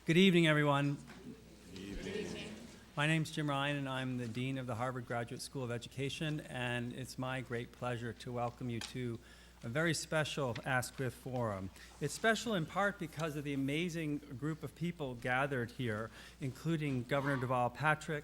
Good evening, everyone. My name's Jim Ryan, and I'm the Dean of the Harvard Graduate School of Education, and it's my great pleasure to welcome you to a very special Askwith Forum. It's special in part because of the amazing group of people gathered here, including Governor Deval Patrick,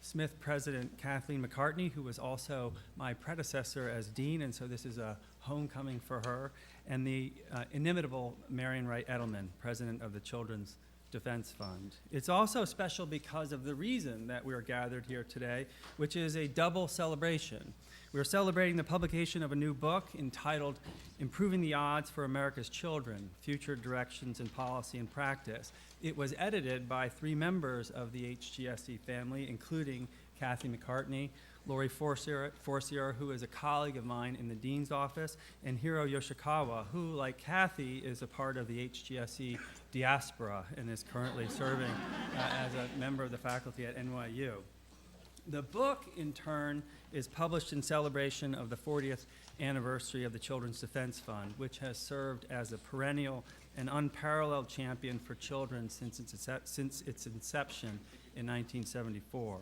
Smith President Kathleen McCartney, who was also my predecessor as Dean, and so this is a homecoming for her, and the inimitable Marian Wright Edelman, President of the Children's Defense Fund. It's also special because of the reason that we're gathered here today, which is a double celebration. We're celebrating the publication of a new book entitled Improving the Odds for America's Children, Future Directions in Policy and Practice. It was edited by 3 members of the HGSE family, including Kathy McCartney, Lori Forcier, who is a colleague of mine in the Dean's office, and Hiro Yoshikawa, who, like Kathy, is a part of the HGSE diaspora and is currently serving as a member of the faculty at NYU. The book, in turn, is published in celebration of the 40th anniversary of the Children's Defense Fund, which has served as a perennial and unparalleled champion for children since its inception in 1974.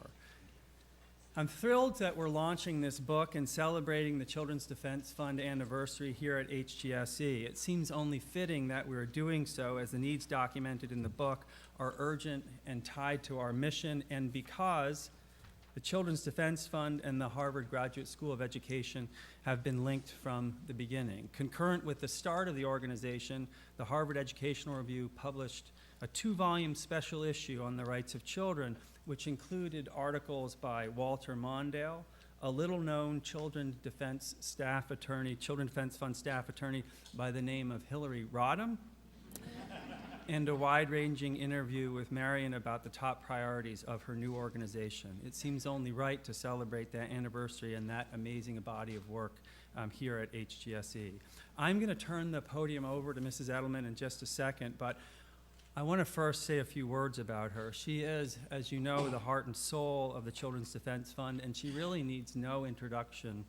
I'm thrilled that we're launching this book and celebrating the Children's Defense Fund anniversary here at HGSE. It seems only fitting that we're doing so as the needs documented in the book are urgent and tied to our mission, and because the Children's Defense Fund and the Harvard Graduate School of Education have been linked from the beginning. Concurrent with the start of the organization, the Harvard Educational Review published a 2-volume special issue on the rights of children, which included articles by Walter Mondale, a little-known Children's Defense Fund staff attorney by the name of Hillary Rodham, and a wide-ranging interview with Marian about the top priorities of her new organization. It seems only right to celebrate that anniversary and that amazing body of work here at HGSE. I'm going to turn the podium over to Mrs. Edelman in just a second, but I want to first say a few words about her. She is, as you know, the heart and soul of the Children's Defense Fund, and she really needs no introduction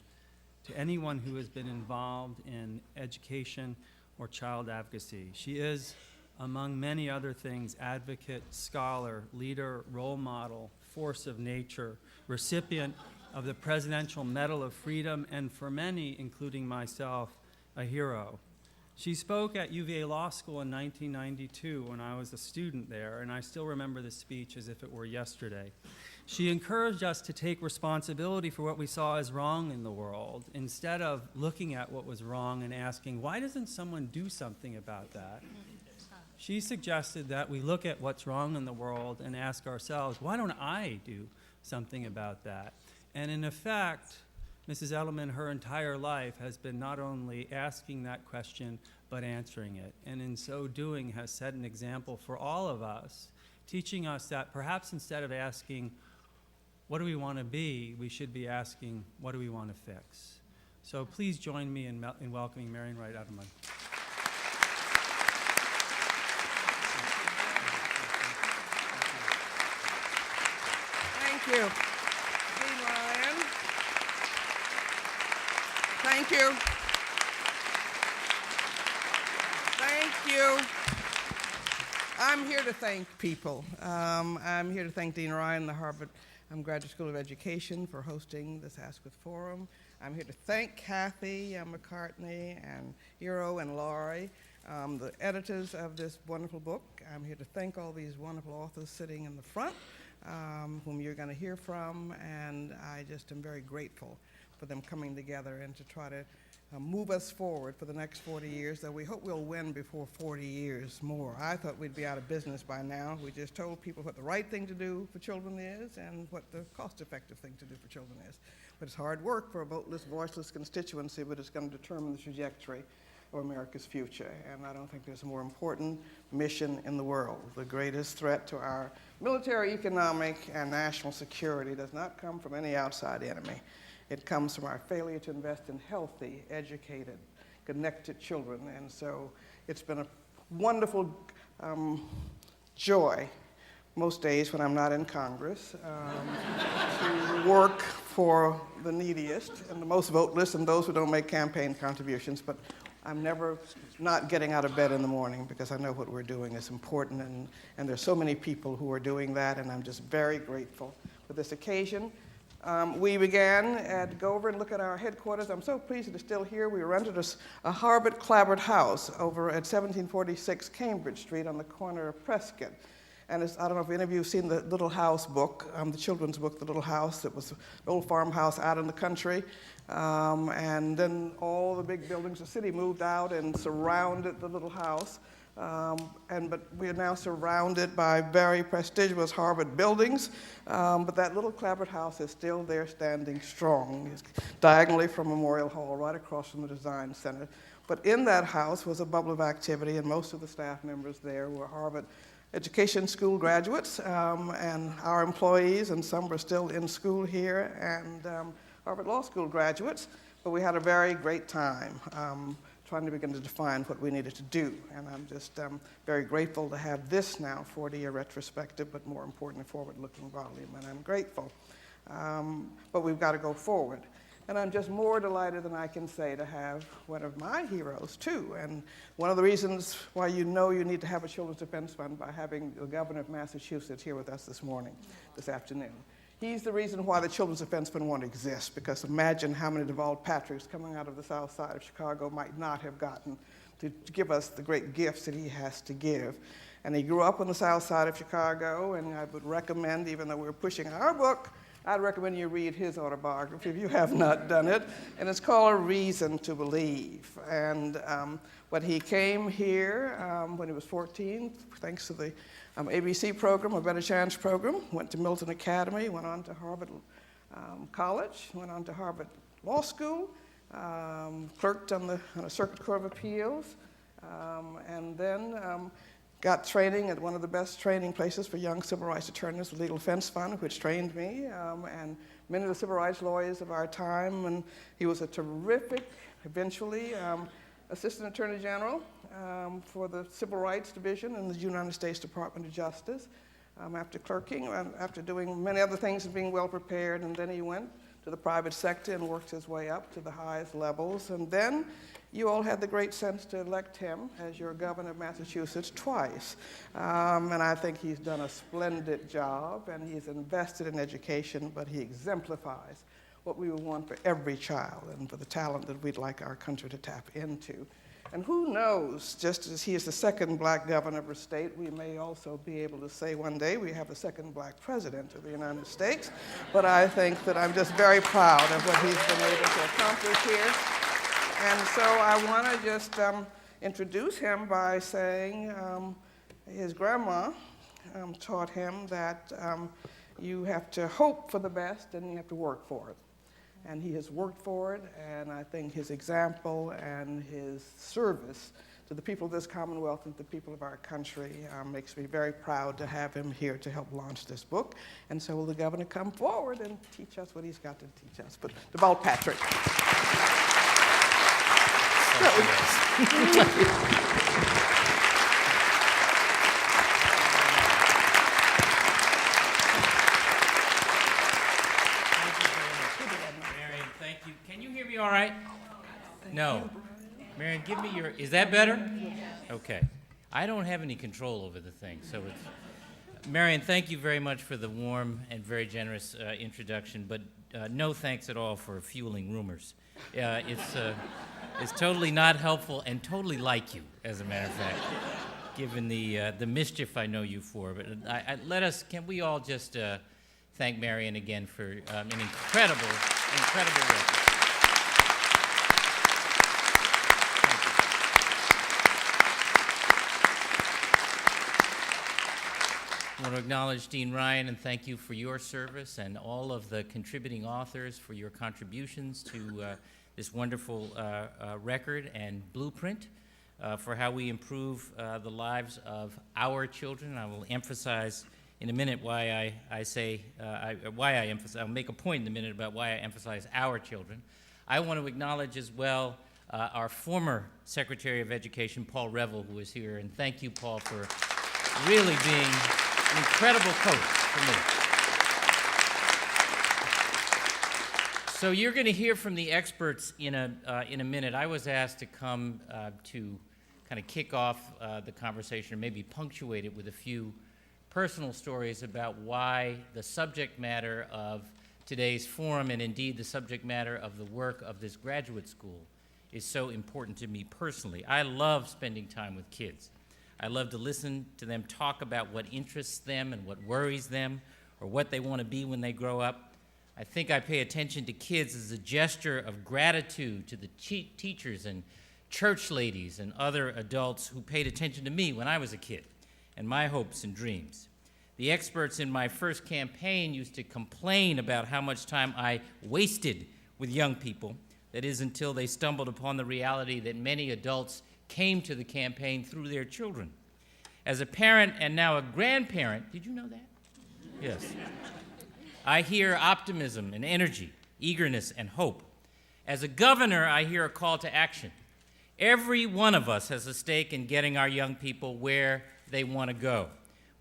to anyone who has been involved in education or child advocacy. She is, among many other things, advocate, scholar, leader, role model, force of nature, recipient of the Presidential Medal of Freedom, and for many, including myself, a hero. She spoke at UVA Law School in 1992 when I was a student there, and I still remember the speech as if it were yesterday. She encouraged us to take responsibility for what we saw as wrong in the world, instead of looking at what was wrong and asking, why doesn't someone do something about that? She suggested that we look at what's wrong in the world and ask ourselves, why don't I do something about that? And in effect, Mrs. Edelman, her entire life, has been not only asking that question, but answering it. And in so doing, has set an example for all of us, teaching us that perhaps instead of asking, what do we want to be, we should be asking, what do we want to fix? So please join me in welcoming Marian Wright Edelman. Thank you. Dean Ryan. Thank you. Thank you. I'm here to thank people. I'm here to thank Dean Ryan, the Harvard Graduate School of Education, for hosting this Askwith Forum. I'm here to thank Kathy McCartney and Hiro and Laurie, the editors of this wonderful book. I'm here to thank all these wonderful authors sitting in the front, whom you're going to hear from, and I just am very grateful for them coming together and to try to move us forward for the next 40 years, though we hope we'll win before 40 years more. I thought we'd be out of business by now. We just told people what the right thing to do for children is and what the cost-effective thing to do for children is. But it's hard work for a voteless, voiceless constituency, but it's going to determine the trajectory of America's future. And I don't think there's a more important mission in the world. The greatest threat to our military, economic, and national security does not come from any outside enemy. It comes from our failure to invest in healthy, educated, connected children. And so it's been a wonderful joy, most days when I'm not in Congress, to work for the neediest and the most voteless and those who don't make campaign contributions. But I'm never not getting out of bed in the morning because I know what we're doing is important, and there's so many people who are doing that, and I'm just very grateful for this occasion. We began to go over and look at our headquarters. I'm so pleased that it's still here. We rented a Harvard Clapboard house over at 1746 Cambridge Street on the corner of Prescott. And I don't know if any of you have seen the Little House book, the children's book, The Little House. It was an old farmhouse out in the country. And then all the big buildings, the city moved out and surrounded the little house. But we are now surrounded by very prestigious Harvard buildings. But that little Clapboard house is still there standing strong. It's diagonally from Memorial Hall, right across from the Design Center. But in that house was a bubble of activity, and most of the staff members there were Harvard Education School graduates, and our employees, and some were still in school here, and Harvard Law School graduates. But we had a very great time trying to begin to define what we needed to do. And I'm just very grateful to have this now 40-year retrospective, but more importantly, forward-looking volume. And I'm grateful. But we've got to go forward. And I'm just more delighted than I can say to have one of my heroes, too. And one of the reasons why you know you need to have a Children's Defense Fund by having the governor of Massachusetts here with us this afternoon. He's the reason why the Children's Defense Fund won't exist, because imagine how many Deval Patricks coming out of the south side of Chicago might not have gotten to give us the great gifts that he has to give. And he grew up on the south side of Chicago, and I would recommend, even though we're pushing our book, I'd recommend you read his autobiography if you have not done it. And it's called A Reason to Believe. And when he came here when he was 14, thanks to the ABC program, a Better Chance program, went to Milton Academy, went on to Harvard College, went on to Harvard Law School, clerked on a Circuit Court of Appeals, and then got training at one of the best training places for young civil rights attorneys, the Legal Defense Fund, which trained me, and many of the civil rights lawyers of our time. And he was a terrific, eventually, Assistant Attorney General for the Civil Rights Division in the United States Department of Justice after clerking, after doing many other things and being well prepared. And then he went to the private sector and worked his way up to the highest levels. And then you all had the great sense to elect him as your governor of Massachusetts twice. And I think he's done a splendid job, and he's invested in education, but he exemplifies what we would want for every child and for the talent that we'd like our country to tap into. And who knows, just as he is the second black governor of a state, we may also be able to say one day we have the second black president of the United States. But I think that I'm just very proud of what he's been able to accomplish here. And so I want to just introduce him by saying his grandma taught him that you have to hope for the best and you have to work for it. And he has worked for it, and I think his example and his service to the people of this Commonwealth and to the people of our country makes me very proud to have him here to help launch this book. And so will the governor come forward and teach us what he's got to teach us. But Deval Patrick. All right? No. Marion, give me your, is that better? Okay. I don't have any control over the thing, so it's, Marion, thank you very much for the warm and very generous introduction, but no thanks at all for fueling rumors. It's totally not helpful and totally like you, as a matter of fact, given the mischief I know you for. But can we all just thank Marion again for an incredible work. I want to acknowledge Dean Ryan and thank you for your service and all of the contributing authors for your contributions to this wonderful record and blueprint for how we improve the lives of our children. I will emphasize in a minute why I'll make a point in a minute about why I emphasize our children. I want to acknowledge as well our former Secretary of Education, Paul Revel, who is here, and thank you, Paul, for really being an incredible coach for me. So you're going to hear from the experts in a minute. I was asked to come to kind of kick off the conversation, or maybe punctuate it with a few personal stories about why the subject matter of today's forum, and indeed the subject matter of the work of this graduate school, is so important to me personally. I love spending time with kids. I love to listen to them talk about what interests them and what worries them, or what they want to be when they grow up. I think I pay attention to kids as a gesture of gratitude to the teachers and church ladies and other adults who paid attention to me when I was a kid and my hopes and dreams. The experts in my first campaign used to complain about how much time I wasted with young people. That is, until they stumbled upon the reality that many adults came to the campaign through their children. As a parent and now a grandparent, did you know that? Yes. I hear optimism and energy, eagerness and hope. As a governor, I hear a call to action. Every one of us has a stake in getting our young people where they want to go.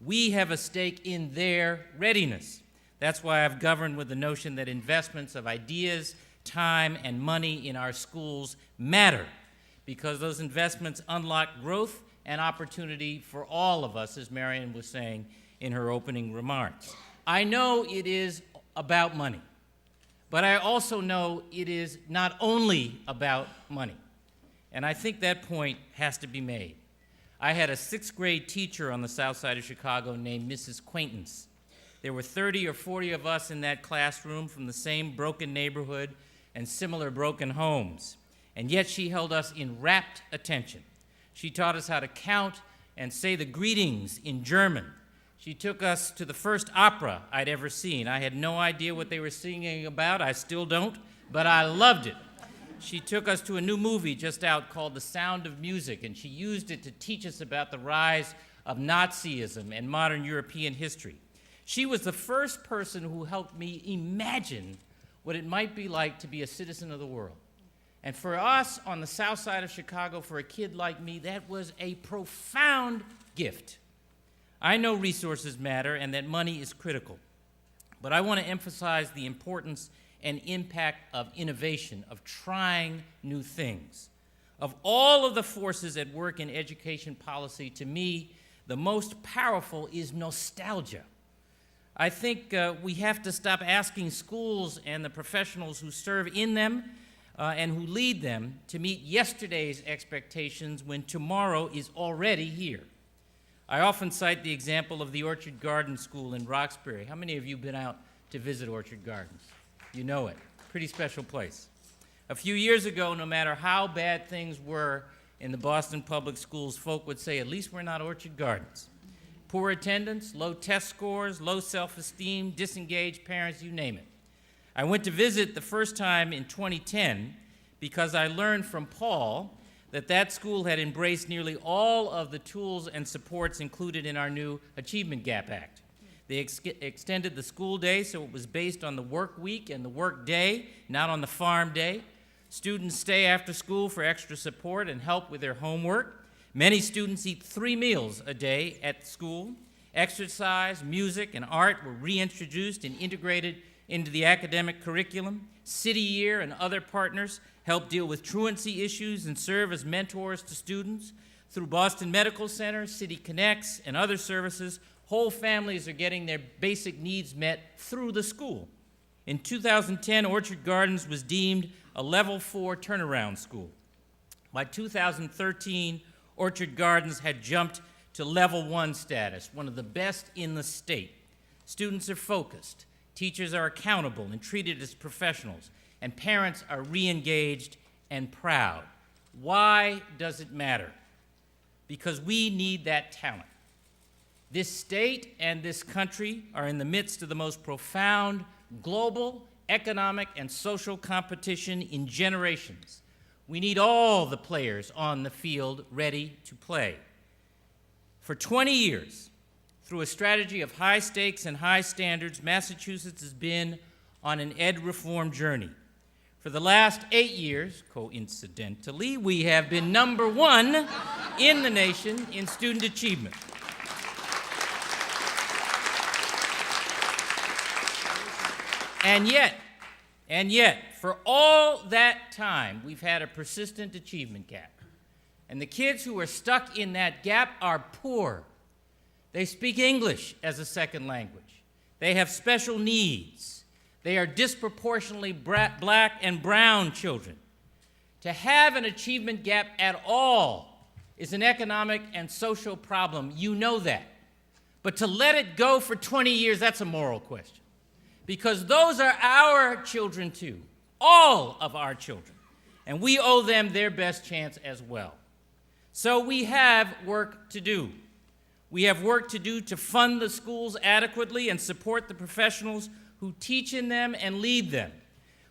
We have a stake in their readiness. That's why I've governed with the notion that investments of ideas, time, and money in our schools matter, because those investments unlock growth and opportunity for all of us, as Marion was saying in her opening remarks. I know it is about money, but I also know it is not only about money. And I think that point has to be made. I had a 6th grade teacher on the south side of Chicago named Mrs. Quaintance. There were 30 or 40 of us in that classroom from the same broken neighborhood and similar broken homes. And yet she held us in rapt attention. She taught us how to count and say the greetings in German. She took us to the first opera I'd ever seen. I had no idea what they were singing about. I still don't, but I loved it. She took us to a new movie just out called The Sound of Music, and she used it to teach us about the rise of Nazism and modern European history. She was the first person who helped me imagine what it might be like to be a citizen of the world. And for us on the south side of Chicago, for a kid like me, that was a profound gift. I know resources matter and that money is critical, but I want to emphasize the importance and impact of innovation, of trying new things. Of all of the forces at work in education policy, to me, the most powerful is nostalgia. I think we have to stop asking schools and the professionals who serve in them and who lead them to meet yesterday's expectations when tomorrow is already here. I often cite the example of the Orchard Garden School in Roxbury. How many of you have been out to visit Orchard Gardens? You know it. Pretty special place. A few years ago, no matter how bad things were in the Boston public schools, folk would say, at least we're not Orchard Gardens. Poor attendance, low test scores, low self-esteem, disengaged parents, you name it. I went to visit the first time in 2010 because I learned from Paul that school had embraced nearly all of the tools and supports included in our new Achievement Gap Act. They extended the school day so it was based on the work week and the work day, not on the farm day. Students stay after school for extra support and help with their homework. Many students eat 3 meals a day at school. Exercise, music, and art were reintroduced and integrated into the academic curriculum. City Year and other partners help deal with truancy issues and serve as mentors to students. Through Boston Medical Center, City Connects, and other services, whole families are getting their basic needs met through the school. In 2010, Orchard Gardens was deemed a Level 4 turnaround school. By 2013, Orchard Gardens had jumped to Level 1 status, one of the best in the state. Students are focused, teachers are accountable and treated as professionals, and parents are re-engaged and proud. Why does it matter? Because we need that talent. This state and this country are in the midst of the most profound global, economic, and social competition in generations. We need all the players on the field ready to play. For 20 years, through a strategy of high stakes and high standards, Massachusetts has been on an ed reform journey. For the last 8 years, coincidentally, we have been number 1 in the nation in student achievement. And yet, And yet, for all that time, we've had a persistent achievement gap. And the kids who are stuck in that gap are poor. They speak English as a second language. They have special needs. They are disproportionately black and brown children. To have an achievement gap at all is an economic and social problem. You know that. But to let it go for 20 years, that's a moral question. Because those are our children too, all of our children. And we owe them their best chance as well. So we have work to do. We have work to do to fund the schools adequately and support the professionals who teach in them and lead them.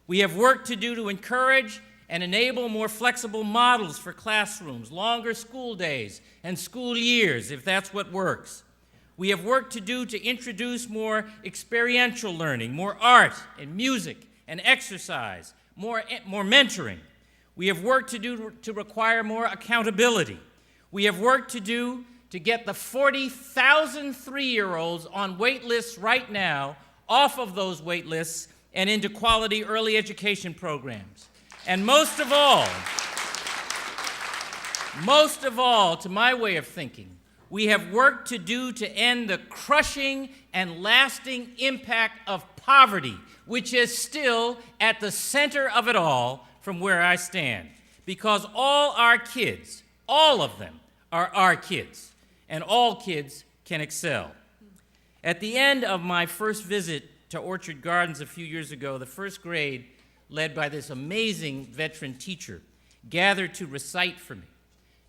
We have work to do to encourage and enable more flexible models for classrooms, longer school days and school years, if that's what works. We have work to do to introduce more experiential learning, more art and music and exercise, more mentoring. We have work to do to require more accountability. We have work to do to get the 40,000 3-year-olds on wait lists right now off of those wait lists and into quality early education programs. And most of all, to my way of thinking, we have work to do to end the crushing and lasting impact of poverty, which is still at the center of it all from where I stand. Because all our kids, all of them, are our kids, and all kids can excel. At the end of my first visit to Orchard Gardens a few years ago, the first grade, led by this amazing veteran teacher, gathered to recite for me.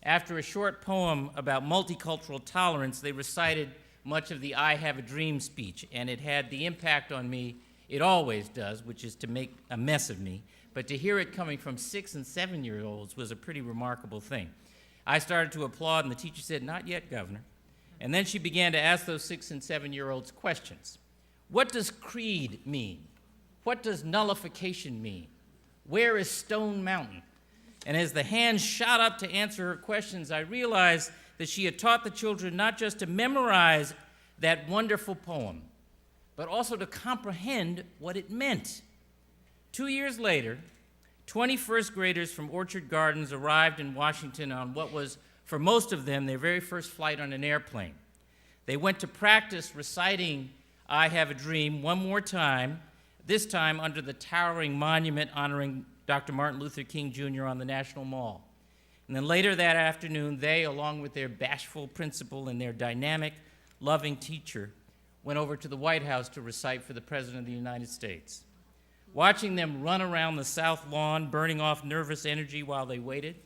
After a short poem about multicultural tolerance, they recited much of the I Have a Dream speech, and it had the impact on me it always does, which is to make a mess of me. But to hear it coming from 6- and 7-year-olds was a pretty remarkable thing. I started to applaud, and the teacher said, "Not yet, Governor." And then she began to ask those 6- and 7-year-olds questions. What does creed mean? What does nullification mean? Where is Stone Mountain? And as the hands shot up to answer her questions, I realized that she had taught the children not just to memorize that wonderful poem, but also to comprehend what it meant. 2 years later, 20 first graders from Orchard Gardens arrived in Washington on what was, for most of them, their very first flight on an airplane. They went to practice reciting I Have a Dream one more time, this time under the towering monument honoring Dr. Martin Luther King Jr. on the National Mall. And then later that afternoon, they, along with their bashful principal and their dynamic, loving teacher, went over to the White House to recite for the President of the United States. Watching them run around the South Lawn, burning off nervous energy while they waited,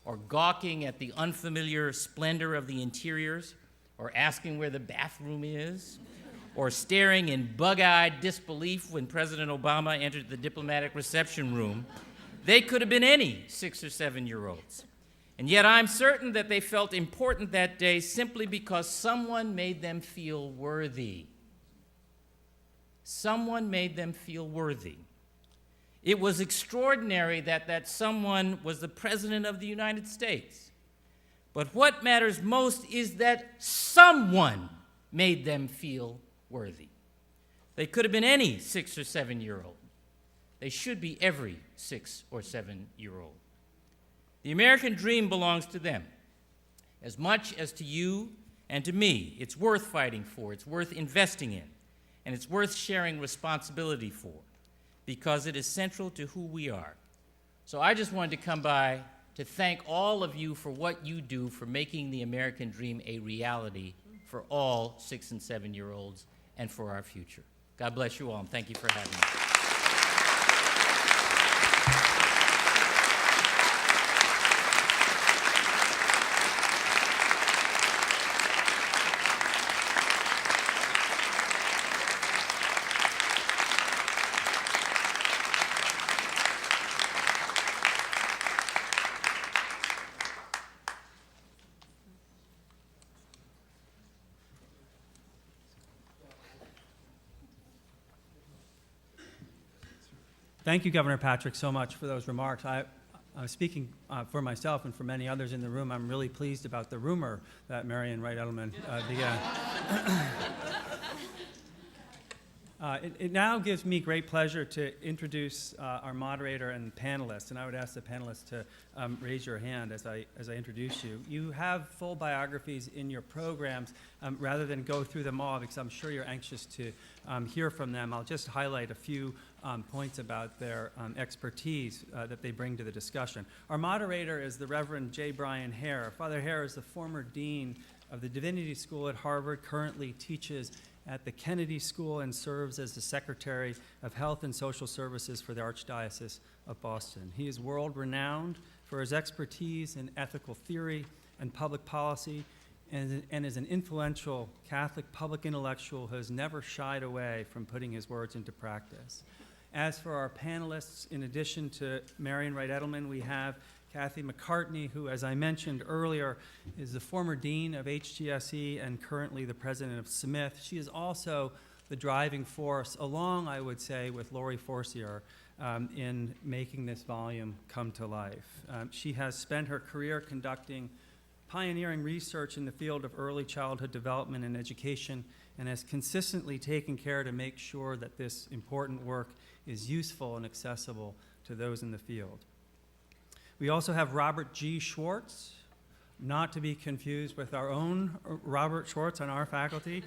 or gawking at the unfamiliar splendor of the interiors, or asking where the bathroom is, or staring in bug-eyed disbelief when President Obama entered the diplomatic reception room, they could have been any 6- or 7-year-olds. And yet I'm certain that they felt important that day simply because someone made them feel worthy. Someone made them feel worthy. It was extraordinary that that someone was the President of the United States. But what matters most is that someone made them feel worthy. They could have been any 6- or 7-year-old. They should be every 6- or 7-year-old. The American dream belongs to them, as much as to you and to me. It's worth fighting for, it's worth investing in, and it's worth sharing responsibility for, because it is central to who we are. So I just wanted to come by to thank all of you for what you do for making the American dream a reality for all 6- and 7-year-olds and for our future. God bless you all, and thank you for having me. Thank you, Governor Patrick, so much for those remarks. I was speaking for myself and for many others in the room. I'm really pleased about the rumor that Marion Wright Edelman began. It now gives me great pleasure to introduce our moderator and panelists, and I would ask the panelists to raise your hand as I introduce you. You have full biographies in your programs. Rather than go through them all, because I'm sure you're anxious to hear from them, I'll just highlight a few points about their expertise that they bring to the discussion. Our moderator is the Reverend J. Brian Hare. Father Hare is the former dean of the Divinity School at Harvard, currently teaches at the Kennedy School and serves as the Secretary of Health and Social Services for the Archdiocese of Boston. He is world-renowned for his expertise in ethical theory and public policy, and is an influential Catholic public intellectual who has never shied away from putting his words into practice. As for our panelists, in addition to Marian Wright Edelman, we have Kathy McCartney, who, as I mentioned earlier, is the former dean of HGSE and currently the president of Smith. She is also the driving force, along, I would say, with Lori Forcier, in making this volume come to life. She has spent her career conducting pioneering research in the field of early childhood development and education, and has consistently taken care to make sure that this important work is useful and accessible to those in the field. We also have Robert G. Schwartz, not to be confused with our own Robert Schwartz on our faculty.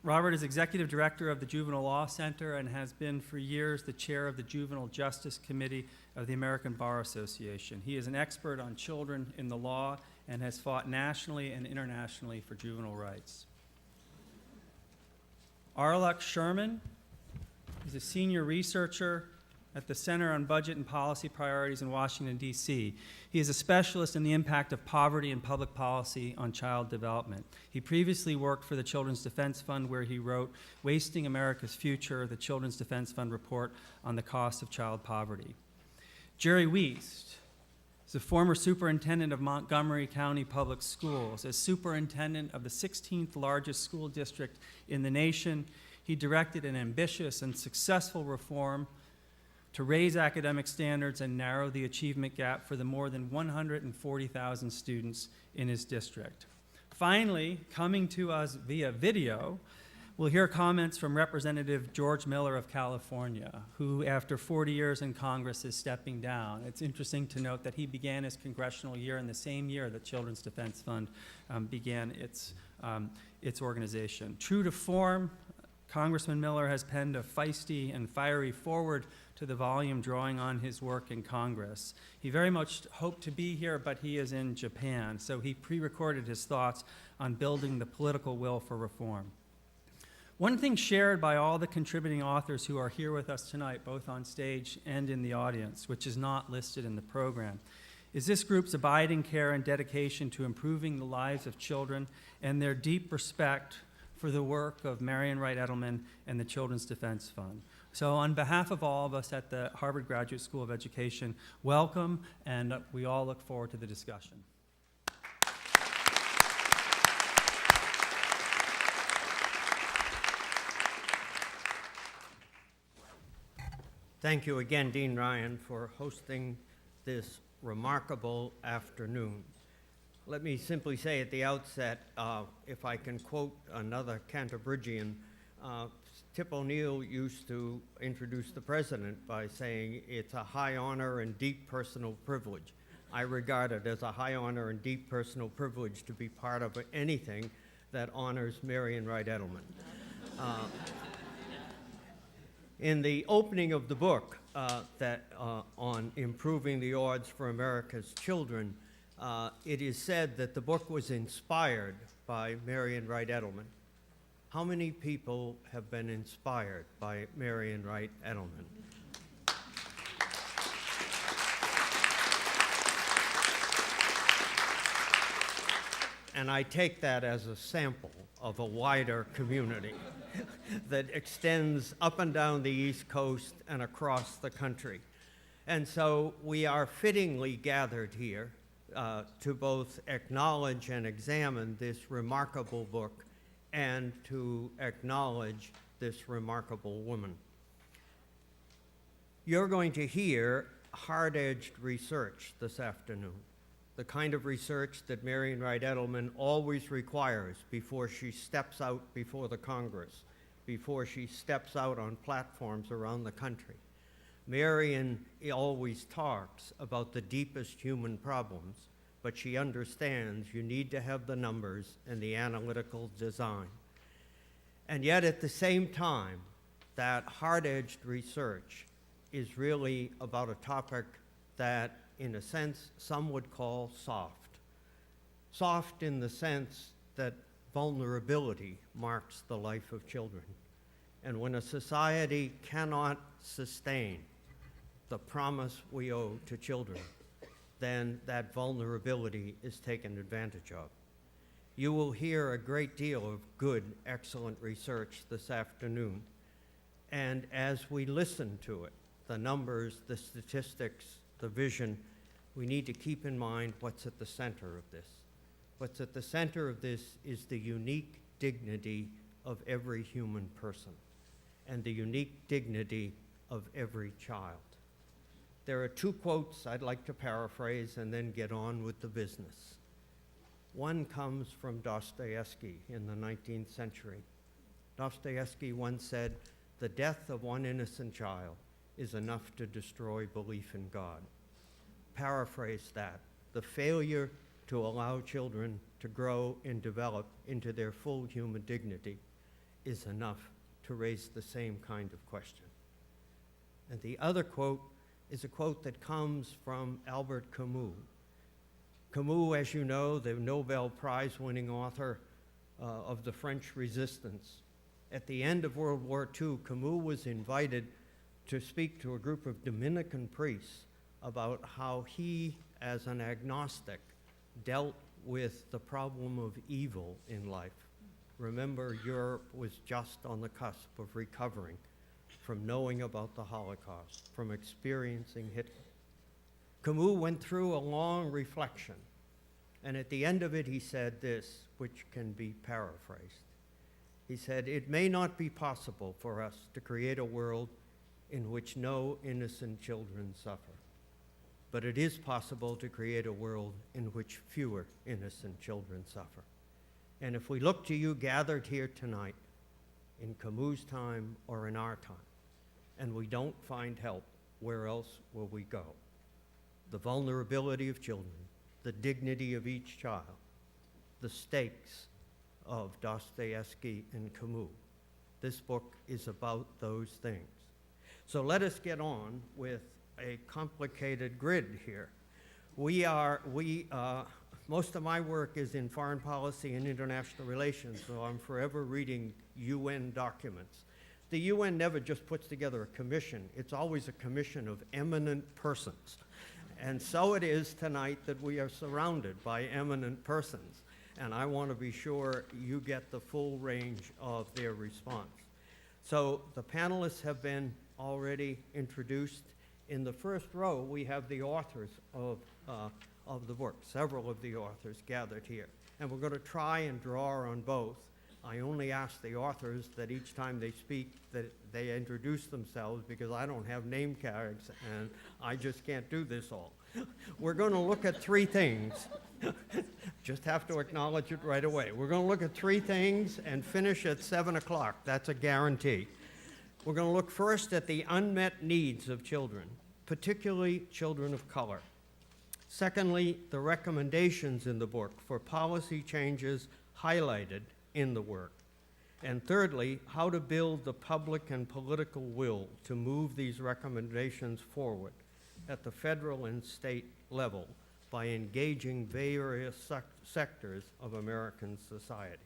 Robert is Executive Director of the Juvenile Law Center and has been for years the chair of the Juvenile Justice Committee of the American Bar Association. He is an expert on children in the law and has fought nationally and internationally for juvenile rights. Arluk Sherman is a senior researcher at the Center on Budget and Policy Priorities in Washington, D.C. He is a specialist in the impact of poverty and public policy on child development. He previously worked for the Children's Defense Fund, where he wrote Wasting America's Future, the Children's Defense Fund report on the cost of child poverty. Jerry Wiest is the former superintendent of Montgomery County Public Schools. As superintendent of the 16th largest school district in the nation, he directed an ambitious and successful reform to raise academic standards and narrow the achievement gap for the more than 140,000 students in his district. Finally, coming to us via video, we'll hear comments from Representative George Miller of California, who, after 40 years in Congress, is stepping down. It's interesting to note that he began his congressional year in the same year that Children's Defense Fund began its organization. True to form, Congressman Miller has penned a feisty and fiery foreword to the volume drawing on his work in Congress. He very much hoped to be here, but he is in Japan, so he pre-recorded his thoughts on building the political will for reform. One thing shared by all the contributing authors who are here with us tonight, both on stage and in the audience, which is not listed in the program, is this group's abiding care and dedication to improving the lives of children and their deep respect for the work of Marian Wright Edelman and the Children's Defense Fund. So on behalf of all of us at the Harvard Graduate School of Education, welcome, and we all look forward to the discussion. Thank you again, Dean Ryan, for hosting this remarkable afternoon. Let me simply say at the outset, if I can quote another Canterbridgian, Tip O'Neill used to introduce the president by saying, "It's a high honor and deep personal privilege." I regard it as a high honor and deep personal privilege to be part of anything that honors Marian Wright Edelman. In the opening of the book on improving the odds for America's children, it is said that the book was inspired by Marian Wright Edelman. How many people have been inspired by Marian Wright Edelman? And I take that as a sample of a wider community that extends up and down the East Coast and across the country. And so we are fittingly gathered here to both acknowledge and examine this remarkable book and to acknowledge this remarkable woman. You're going to hear hard-edged research this afternoon, the kind of research that Marian Wright Edelman always requires before she steps out before the Congress before she steps out on platforms around the country. Marion always talks about the deepest human problems, but she understands you need to have the numbers and the analytical design. And yet at the same time, that hard-edged research is really about a topic that, in a sense, some would call soft. Soft in the sense that vulnerability marks the life of children. And when a society cannot sustain the promise we owe to children, then that vulnerability is taken advantage of. You will hear a great deal of good, excellent research this afternoon. And as we listen to it, the numbers, the statistics, the vision, we need to keep in mind what's at the center of this. What's at the center of this is the unique dignity of every human person and the unique dignity of every child. There are two quotes I'd like to paraphrase and then get on with the business. One comes from Dostoevsky in the 19th century. Dostoevsky once said, "The death of one innocent child is enough to destroy belief in God." Paraphrase that. The failure to allow children to grow and develop into their full human dignity is enough to raise the same kind of question. And the other quote is a quote that comes from Albert Camus. Camus, as you know, the Nobel Prize-winning author of the French Resistance. At the end of World War II, Camus was invited to speak to a group of Dominican priests about how he, as an agnostic, dealt with the problem of evil in life. Remember, Europe was just on the cusp of recovering from knowing about the Holocaust, from experiencing Hitler. Camus went through a long reflection, and at the end of it he said this, which can be paraphrased. He said, "It may not be possible for us to create a world in which no innocent children suffer, but it is possible to create a world in which fewer innocent children suffer." And if we look to you gathered here tonight, in Camus' time or in our time, and we don't find help, where else will we go? The vulnerability of children, the dignity of each child, the stakes of Dostoevsky and Camus. This book is about those things. So let us get on with a complicated grid here. Most of my work is in foreign policy and international relations, so I'm forever reading UN documents. The UN never just puts together a commission. It's always a commission of eminent persons. And so it is tonight that we are surrounded by eminent persons. And I want to be sure you get the full range of their response. So the panelists have been already introduced. In the first row, we have the authors of the book, several of the authors gathered here. And we're going to try and draw on both. I only ask the authors that each time they speak that they introduce themselves because I don't have name tags and I just can't do this all. We're going to look at three things. Just have to acknowledge it right away. We're going to look at three things and finish at 7 o'clock. That's a guarantee. We're going to look first at the unmet needs of children, particularly children of color. Secondly, the recommendations in the book for policy changes highlighted in the work. And thirdly, how to build the public and political will to move these recommendations forward at the federal and state level by engaging various sectors of American society.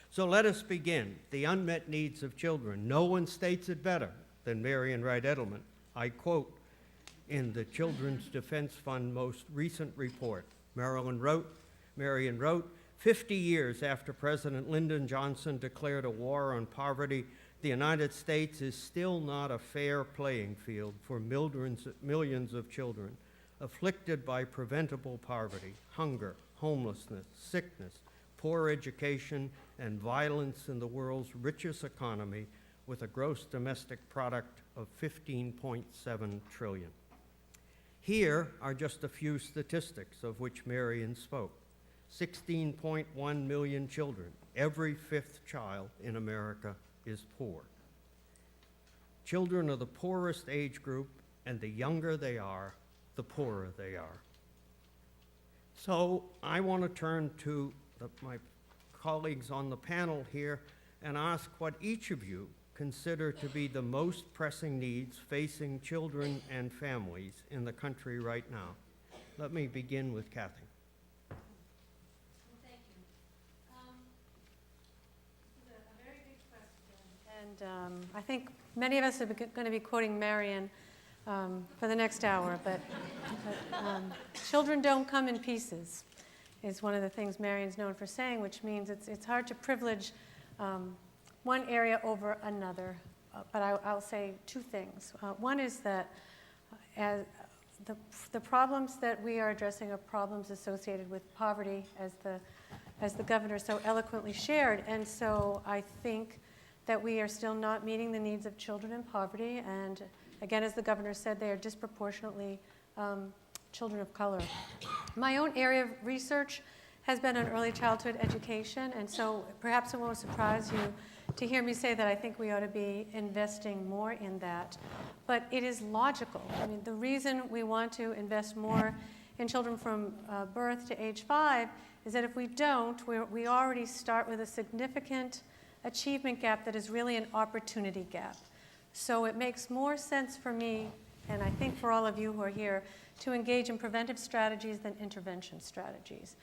So let us begin. The unmet needs of children. No one states it better than Marian Wright Edelman. I quote in the Children's Defense Fund most recent report, Marian wrote, 50 years after President Lyndon Johnson declared a war on poverty, the United States is still not a fair playing field for millions of children afflicted by preventable poverty, hunger, homelessness, sickness, poor education, and violence in the world's richest economy with a gross domestic product of $15.7 trillion. Here are just a few statistics of which Marian spoke. 16.1 million children, every fifth child in America, is poor. Children are the poorest age group, and the younger they are, the poorer they are. So I want to turn to my colleagues on the panel here and ask what each of you consider to be the most pressing needs facing children and families in the country right now. Let me begin with Kathy. Well, thank you. This is a very big question, and I think many of us are going to be quoting Marion for the next hour, but children don't come in pieces is one of the things Marion's known for saying, which means it's hard to privilege one area over another, but I'll say two things. One is that as the problems that we are addressing are problems associated with poverty, as the governor so eloquently shared, and so I think that we are still not meeting the needs of children in poverty, and again, as the governor said, they are disproportionately children of color. My own area of research has been on early childhood education, and so perhaps it won't surprise you to hear me say that I think we ought to be investing more in that. But it is logical. I mean, the reason we want to invest more in children from birth to age 5 is that if we don't, we already start with a significant achievement gap that is really an opportunity gap. So it makes more sense for me, and I think for all of you who are here, to engage in preventive strategies than intervention strategies.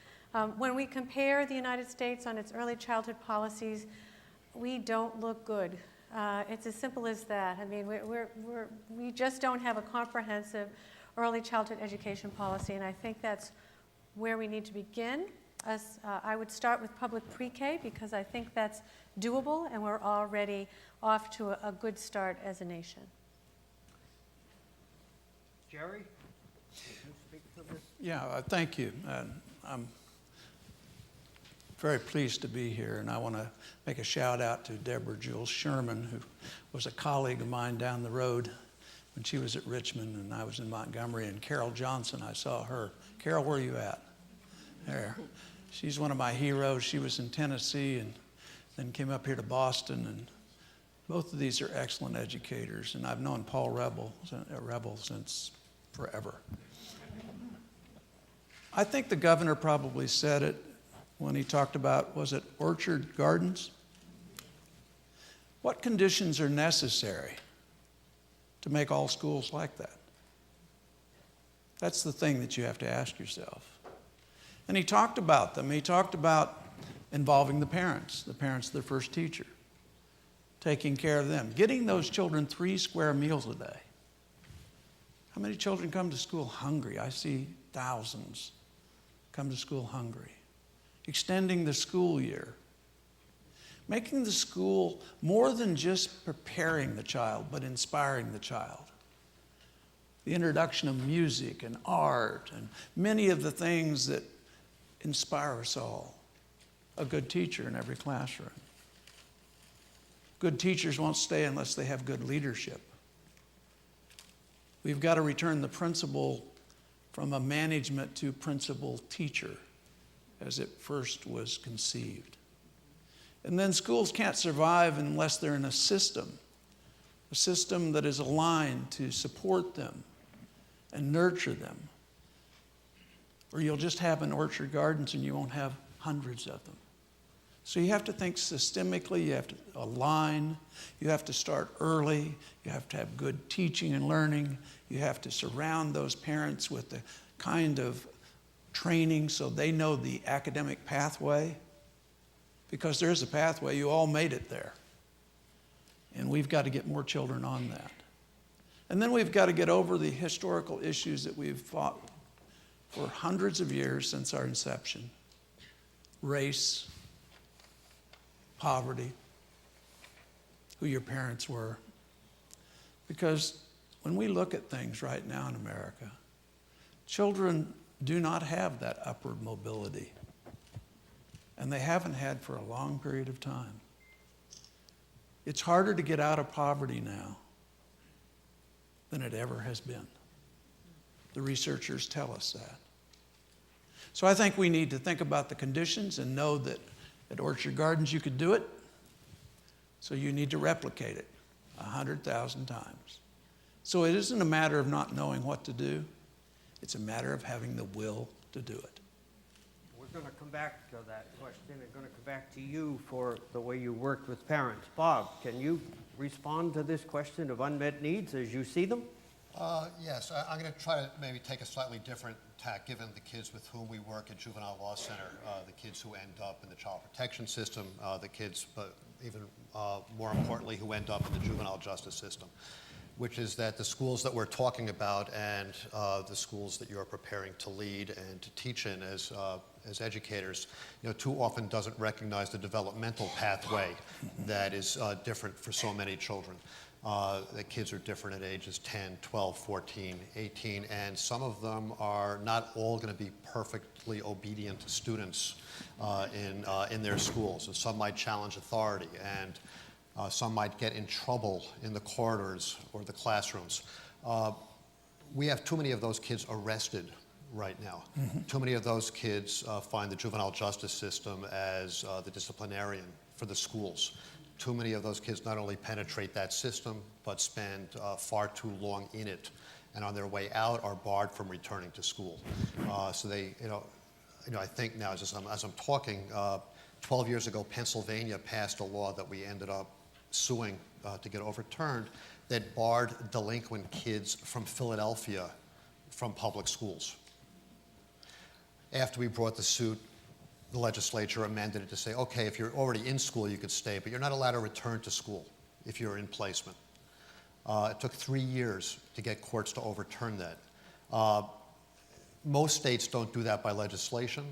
When we compare the United States on its early childhood policies, we don't look good. It's as simple as that. I mean, we just don't have a comprehensive early childhood education policy, and I think that's where we need to begin. I would start with public pre-K because I think that's doable, and we're already off to a good start as a nation. Jerry, would you speak to this? Yeah, thank you. I'm very pleased to be here, and I want to make a shout out to Deborah Jules Sherman, who was a colleague of mine down the road when she was at Richmond and I was in Montgomery, and Carol Johnson, I saw her. Carol, where are you at? There. She's one of my heroes. She was in Tennessee and then came up here to Boston, and both of these are excellent educators, and I've known Paul Rebel since forever. I think the governor probably said it when he talked about, was it orchard gardens? What conditions are necessary to make all schools like that? That's the thing that you have to ask yourself. And he talked about them. He talked about involving the parents of their first teacher, taking care of them, getting those children 3 square meals a day. How many children come to school hungry? I see thousands come to school hungry. Extending the school year. Making the school more than just preparing the child, but inspiring the child. The introduction of music and art and many of the things that inspire us all. A good teacher in every classroom. Good teachers won't stay unless they have good leadership. We've got to return the principal from a management to principal teacher as it first was conceived. And then schools can't survive unless they're in a system that is aligned to support them and nurture them. Or you'll just have an orchard gardens and you won't have hundreds of them. So you have to think systemically, you have to align, you have to start early, you have to have good teaching and learning, you have to surround those parents with the kind of training so they know the academic pathway. Because there is a pathway, you all made it there. And we've got to get more children on that. And then we've got to get over the historical issues that we've fought for hundreds of years since our inception. Race, poverty, who your parents were. Because when we look at things right now in America, children do not have that upward mobility. And they haven't had for a long period of time. It's harder to get out of poverty now than it ever has been. The researchers tell us that. So I think we need to think about the conditions and know that at Orchard Gardens you could do it. So you need to replicate it 100,000 times. So it isn't a matter of not knowing what to do. It's a matter of having the will to do it. We're going to come back to that question. I'm going to come back to you for the way you worked with parents. Bob, can you respond to this question of unmet needs as you see them? Yes, I'm going to try to maybe take a slightly different tack, given the kids with whom we work at Juvenile Law Center, the kids who end up in the child protection system, the kids, but even more importantly, who end up in the juvenile justice system, which is that the schools that we're talking about and the schools that you're preparing to lead and to teach in as educators, too often doesn't recognize the developmental pathway that is different for so many children. The kids are different at ages 10, 12, 14, 18, and some of them are not all going to be perfectly obedient students in their schools. So some might challenge authority, and some might get in trouble in the corridors or the classrooms. We have too many of those kids arrested right now. Too many of those kids find the juvenile justice system as the disciplinarian for the schools. Too many of those kids not only penetrate that system, but spend far too long in it, and on their way out are barred from returning to school. So they, I think now as I'm talking, 12 years ago, Pennsylvania passed a law that we ended up suing to get overturned that barred delinquent kids from Philadelphia from public schools. After we brought the suit, the legislature amended it to say, okay, if you're already in school, you could stay, but you're not allowed to return to school if you're in placement. It took 3 years to get courts to overturn that. Most states don't do that by legislation,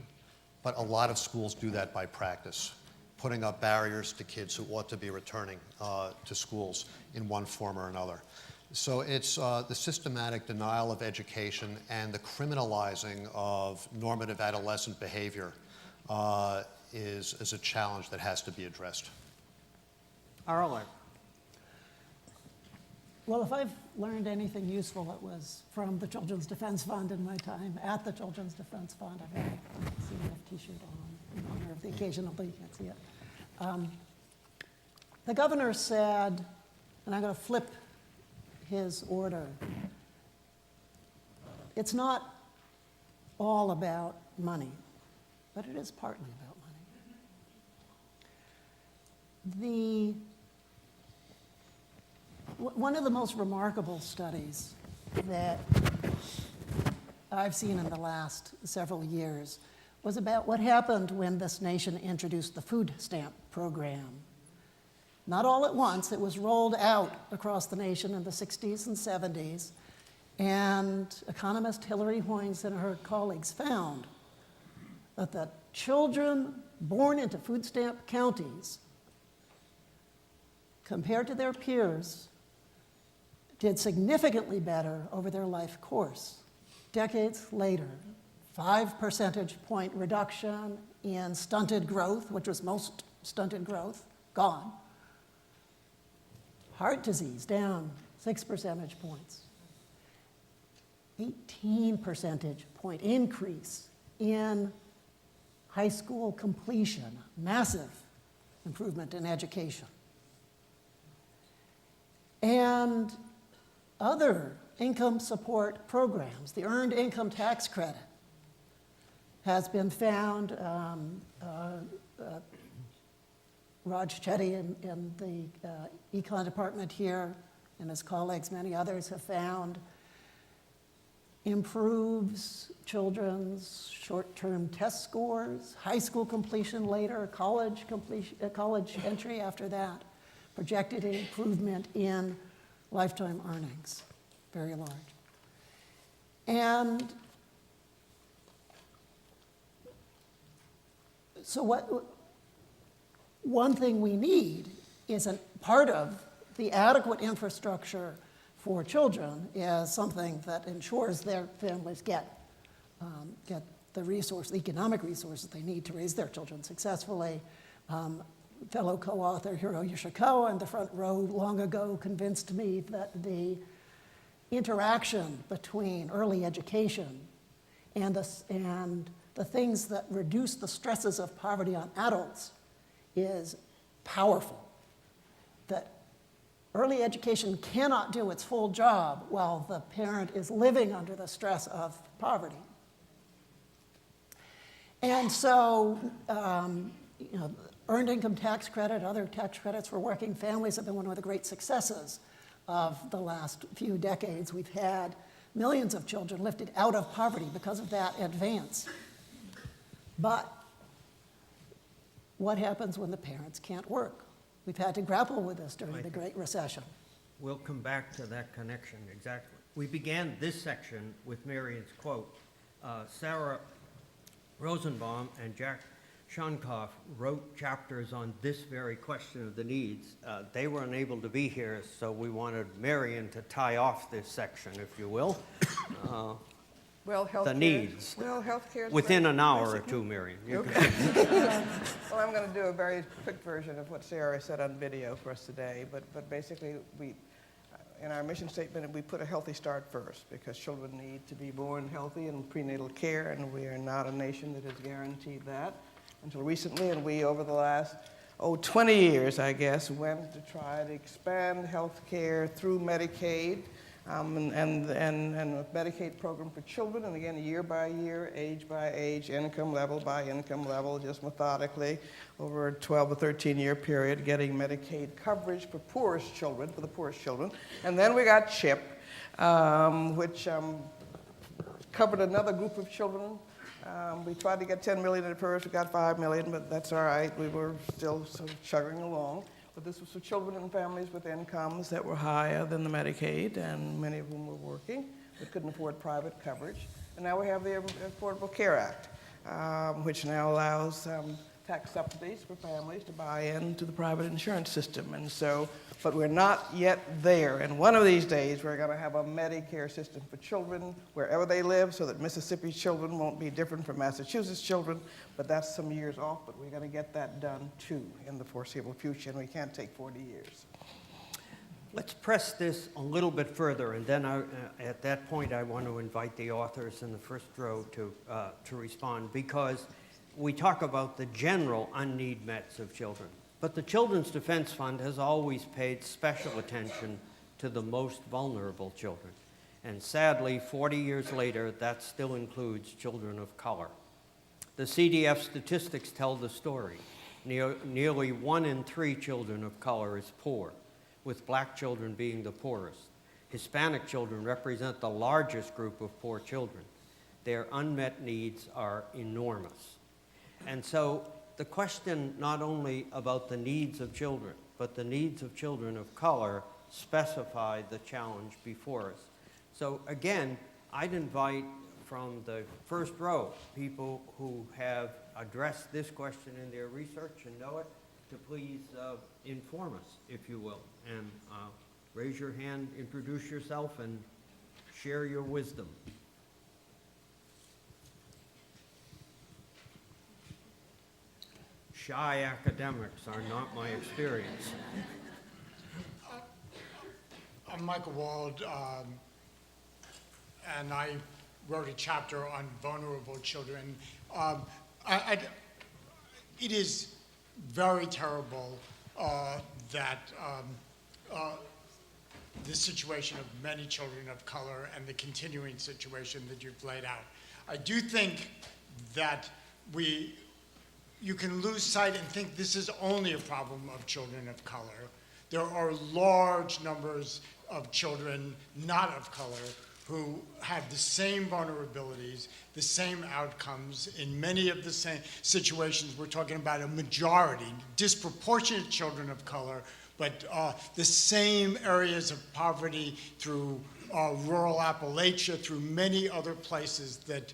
but a lot of schools do that by practice, putting up barriers to kids who ought to be returning to schools in one form or another. So it's the systematic denial of education and the criminalizing of normative adolescent behavior is a challenge that has to be addressed. Arlen. Well, if I've learned anything useful, it was from the Children's Defense Fund in my time at the Children's Defense Fund. I've got a CDF t-shirt on in honor of the occasion, although you can't see it. The governor said, and I'm going to flip his order, it's not all about money, but it is partly about money. One of the most remarkable studies that I've seen in the last several years was about what happened when this nation introduced the food stamp program. Not all at once, it was rolled out across the nation in the 60s and 70s, and economist Hilary Hoynes and her colleagues found that the children born into food stamp counties, compared to their peers, did significantly better over their life course. Decades later, 5 percentage point reduction in stunted growth, which was most stunted growth, gone. Heart disease down 6 percentage points. 18 percentage point increase in high school completion, massive improvement in education. And other income support programs, the Earned Income Tax Credit has been found, Raj Chetty in the econ department here and his colleagues, many others have found, improves children's short-term test scores, high school completion later, college entry after that, projected improvement in lifetime earnings, very large. And so one thing we need is a part of the adequate infrastructure for children is something that ensures their families get the economic resources they need to raise their children successfully. Fellow co-author Hiro Yoshikawa in the front row long ago convinced me that the interaction between early education and the things that reduce the stresses of poverty on adults is powerful. early education cannot do its full job while the parent is living under the stress of poverty. And so, earned income tax credit, other tax credits for working families have been one of the great successes of the last few decades. We've had millions of children lifted out of poverty because of that advance. But what happens when the parents can't work? We've had to grapple with this during the Great Recession. We'll come back to that connection, exactly. We began this section with Marion's quote. Sarah Rosenbaum and Jack Shonkoff wrote chapters on this very question of the needs. They were unable to be here, so we wanted Marion to tie off this section, if you will. Well, healthcare. The needs. Well, healthcare. is Within very an hour or basic. two, Marion. Okay. Well, I'm going to do a very quick version of what Sarah said on video for us today, but basically in our mission statement, we put a healthy start first because children need to be born healthy and prenatal care, and we are not a nation that has guaranteed that until recently, and we, over the last 20 years, I guess, went to try to expand health care through Medicaid, and a Medicaid program for children, and again, year by year, age by age, income level by income level, just methodically over a 12 to 13-year period, getting Medicaid coverage for the poorest children. And then we got CHIP, which covered another group of children. We tried to get 10 million at first, we got 5 million, but that's all right. We were still sort of chugging along. But this was for children and families with incomes that were higher than the Medicaid, and many of whom were working but couldn't afford private coverage. And now we have the Affordable Care Act, which now allows tax subsidies for families to buy into the private insurance system. And so, but we're not yet there. And one of these days, we're going to have a Medicare system for children wherever they live, so that Mississippi children won't be different from Massachusetts children. But that's some years off, but we're going to get that done too in the foreseeable future, and we can't take 40 years. Let's press this a little bit further, and then at that point I want to invite the authors in the first row to respond, because we talk about the general unneed mets of children. But the Children's Defense Fund has always paid special attention to the most vulnerable children. And sadly, 40 years later, that still includes children of color. The CDF statistics tell the story. Nearly 1 in 3 children of color is poor, with black children being the poorest. Hispanic children represent the largest group of poor children. Their unmet needs are enormous. And so the question not only about the needs of children, but the needs of children of color specify the challenge before us. So again, I'd invite from the first row people who have addressed this question in their research and know it to please inform us, if you will. And raise your hand, introduce yourself, and share your wisdom. Shy academics are not my experience. I'm Michael Wald, and I wrote a chapter on vulnerable children. It is very terrible that the situation of many children of color and the continuing situation that you've laid out. I do think that you can lose sight and think this is only a problem of children of color. There are large numbers of children not of color who have the same vulnerabilities, the same outcomes in many of the same situations. We're talking about a majority, disproportionate children of color, but the same areas of poverty through rural Appalachia, through many other places that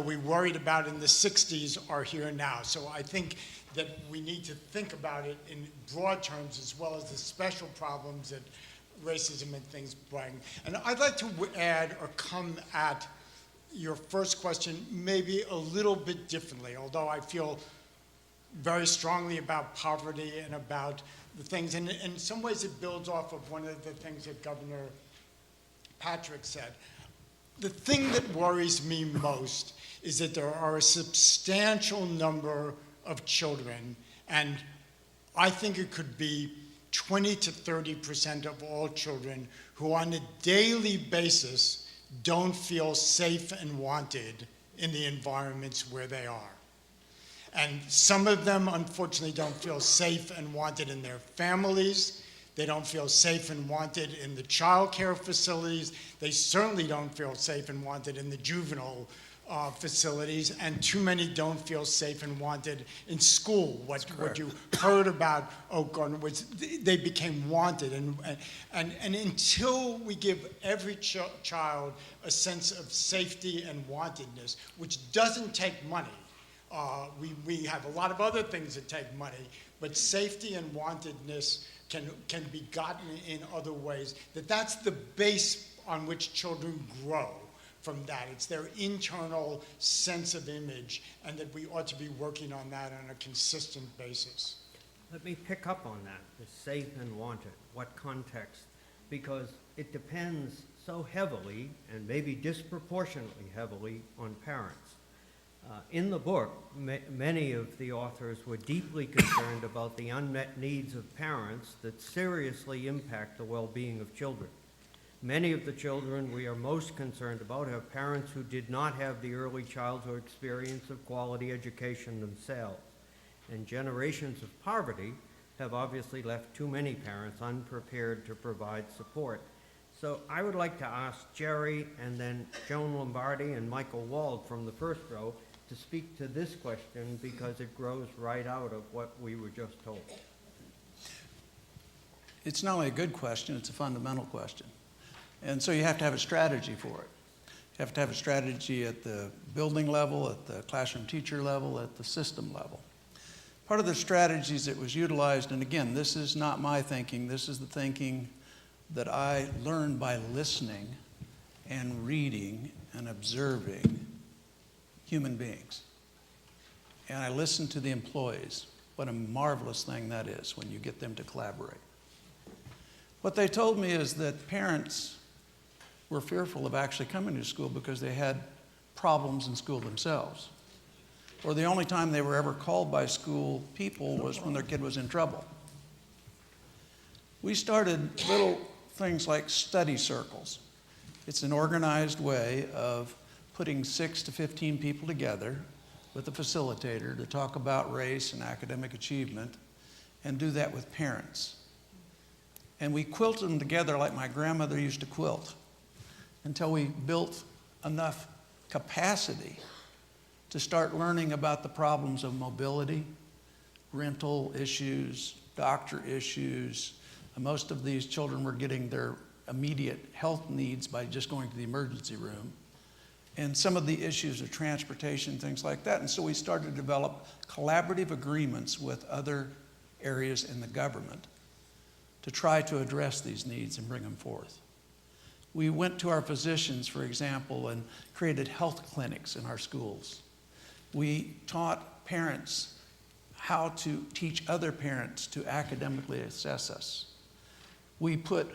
we worried about in the 60s are here now. So I think that we need to think about it in broad terms as well as the special problems that racism and things bring. And I'd like to add or come at your first question maybe a little bit differently, although I feel very strongly about poverty and about the things. And in some ways it builds off of one of the things that Governor Patrick said. The thing that worries me most is that there are a substantial number of children, and I think it could be 20 to 30% of all children who on a daily basis don't feel safe and wanted in the environments where they are. And some of them, unfortunately, don't feel safe and wanted in their families. They don't feel safe and wanted in the child care facilities. They certainly don't feel safe and wanted in the juvenile facilities, and too many don't feel safe and wanted in school. What you heard about Oak Garden was they became wanted, and until we give every child a sense of safety and wantedness, which doesn't take money, we have a lot of other things that take money, but safety and wantedness can be gotten in other ways. That's the base on which children grow. From that, it's their internal sense of image, and that we ought to be working on that on a consistent basis. Let me pick up on that, the safe and wanted, what context, because it depends so heavily, and maybe disproportionately heavily, on parents. In the book, many of the authors were deeply concerned about the unmet needs of parents that seriously impact the well-being of children. Many of the children we are most concerned about have parents who did not have the early childhood experience of quality education themselves. And generations of poverty have obviously left too many parents unprepared to provide support. So I would like to ask Jerry and then Joan Lombardi and Michael Wald from the first row to speak to this question, because it grows right out of what we were just told. It's not only a good question, it's a fundamental question. And so you have to have a strategy for it. You have to have a strategy at the building level, at the classroom teacher level, at the system level. Part of the strategies that was utilized, and again, this is not my thinking, this is the thinking that I learned by listening and reading and observing human beings. And I listened to the employees. What a marvelous thing that is when you get them to collaborate. What they told me is that parents were fearful of actually coming to school because they had problems in school themselves. Or the only time they were ever called by school people was when their kid was in trouble. We started little things like study circles. It's an organized way of putting 6 to 15 people together with a facilitator to talk about race and academic achievement, and do that with parents. And we quilted them together like my grandmother used to quilt, until we built enough capacity to start learning about the problems of mobility, rental issues, doctor issues. And most of these children were getting their immediate health needs by just going to the emergency room. And some of the issues of transportation, things like that. And so we started to develop collaborative agreements with other areas in the government to try to address these needs and bring them forth. We went to our physicians, for example, and created health clinics in our schools. We taught parents how to teach other parents to academically assess us. We put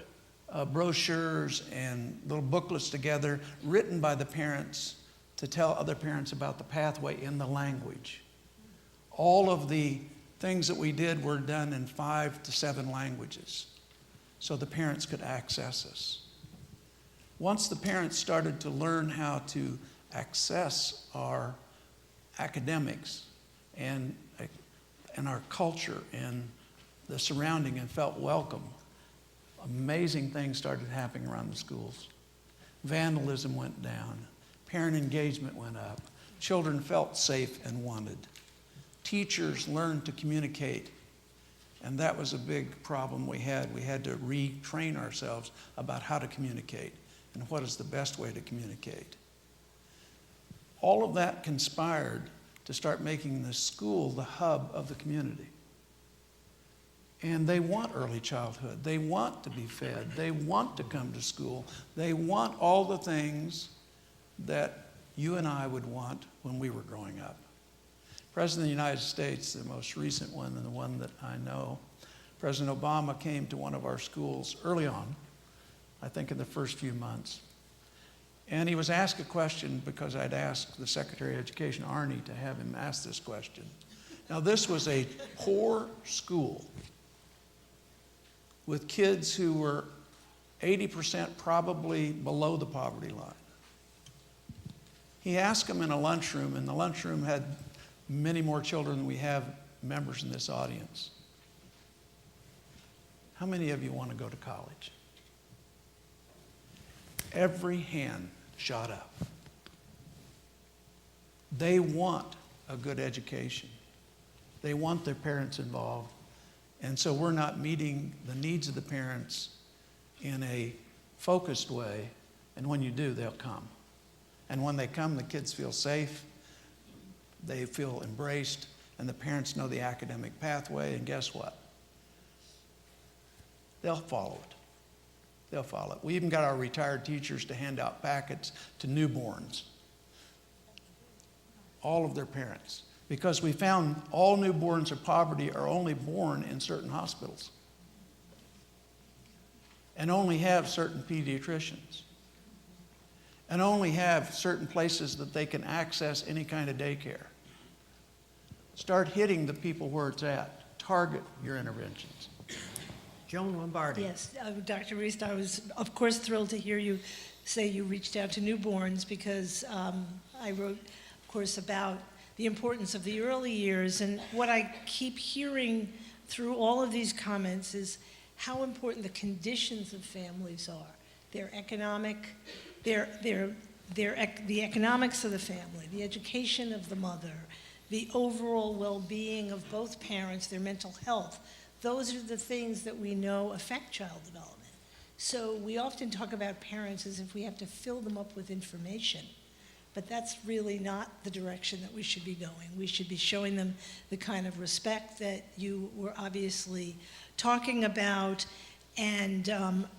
brochures and little booklets together written by the parents to tell other parents about the pathway in the language. All of the things that we did were done in 5 to 7 languages so the parents could access us. Once the parents started to learn how to access our academics and our culture and the surrounding and felt welcome, amazing things started happening around the schools. Vandalism went down. Parent engagement went up. Children felt safe and wanted. Teachers learned to communicate, and that was a big problem we had. We had to retrain ourselves about how to communicate and what is the best way to communicate. All of that conspired to start making the school the hub of the community. And they want early childhood. They want to be fed. They want to come to school. They want all the things that you and I would want when we were growing up. President of the United States, the most recent one and the one that I know, President Obama came to one of our schools early on, I think in the first few months. And he was asked a question because I'd asked the Secretary of Education, Arnie, to have him ask this question. Now, this was a poor school. with kids who were 80% probably below the poverty line. He asked them in a lunchroom, and the lunchroom had many more children than we have members in this audience. How many of you want to go to college? Every hand shot up. They want a good education. They want their parents involved. And so we're not meeting the needs of the parents in a focused way. And when you do, they'll come. And when they come, the kids feel safe, they feel embraced, and the parents know the academic pathway, and guess what? They'll follow it. They'll follow it. We even got our retired teachers to hand out packets to newborns, all of their parents, because we found all newborns of poverty are only born in certain hospitals and only have certain pediatricians and only have certain places that they can access any kind of daycare. Start hitting the people where it's at. Target your interventions. Joan Lombardi. Yes, Dr. Reist, I was, of course, thrilled to hear you say you reached out to newborns because I wrote, of course, about the importance of the early years. And what I keep hearing through all of these comments is how important the conditions of families are. Their economic, the economics of the family, the education of the mother, the overall well-being of both parents, their mental health. Those are the things that we know affect child development. So we often talk about parents as if we have to fill them up with information, but that's really not the direction that we should be going. We should be showing them the kind of respect that you were obviously talking about and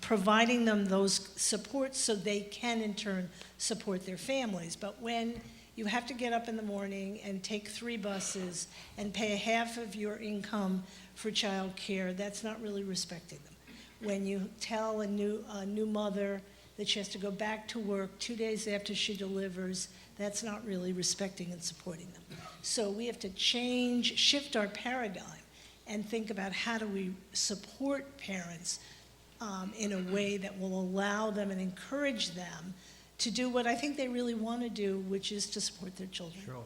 providing them those supports so they can in turn support their families. But when you have to get up in the morning and take 3 buses and pay half of your income for child care, that's not really respecting them. When you tell a new mother that she has to go back to work 2 days after she delivers, that's not really respecting and supporting them. So we have to shift our paradigm and think about how do we support parents in a way that will allow them and encourage them to do what I think they really want to do, which is to support their children. Sure.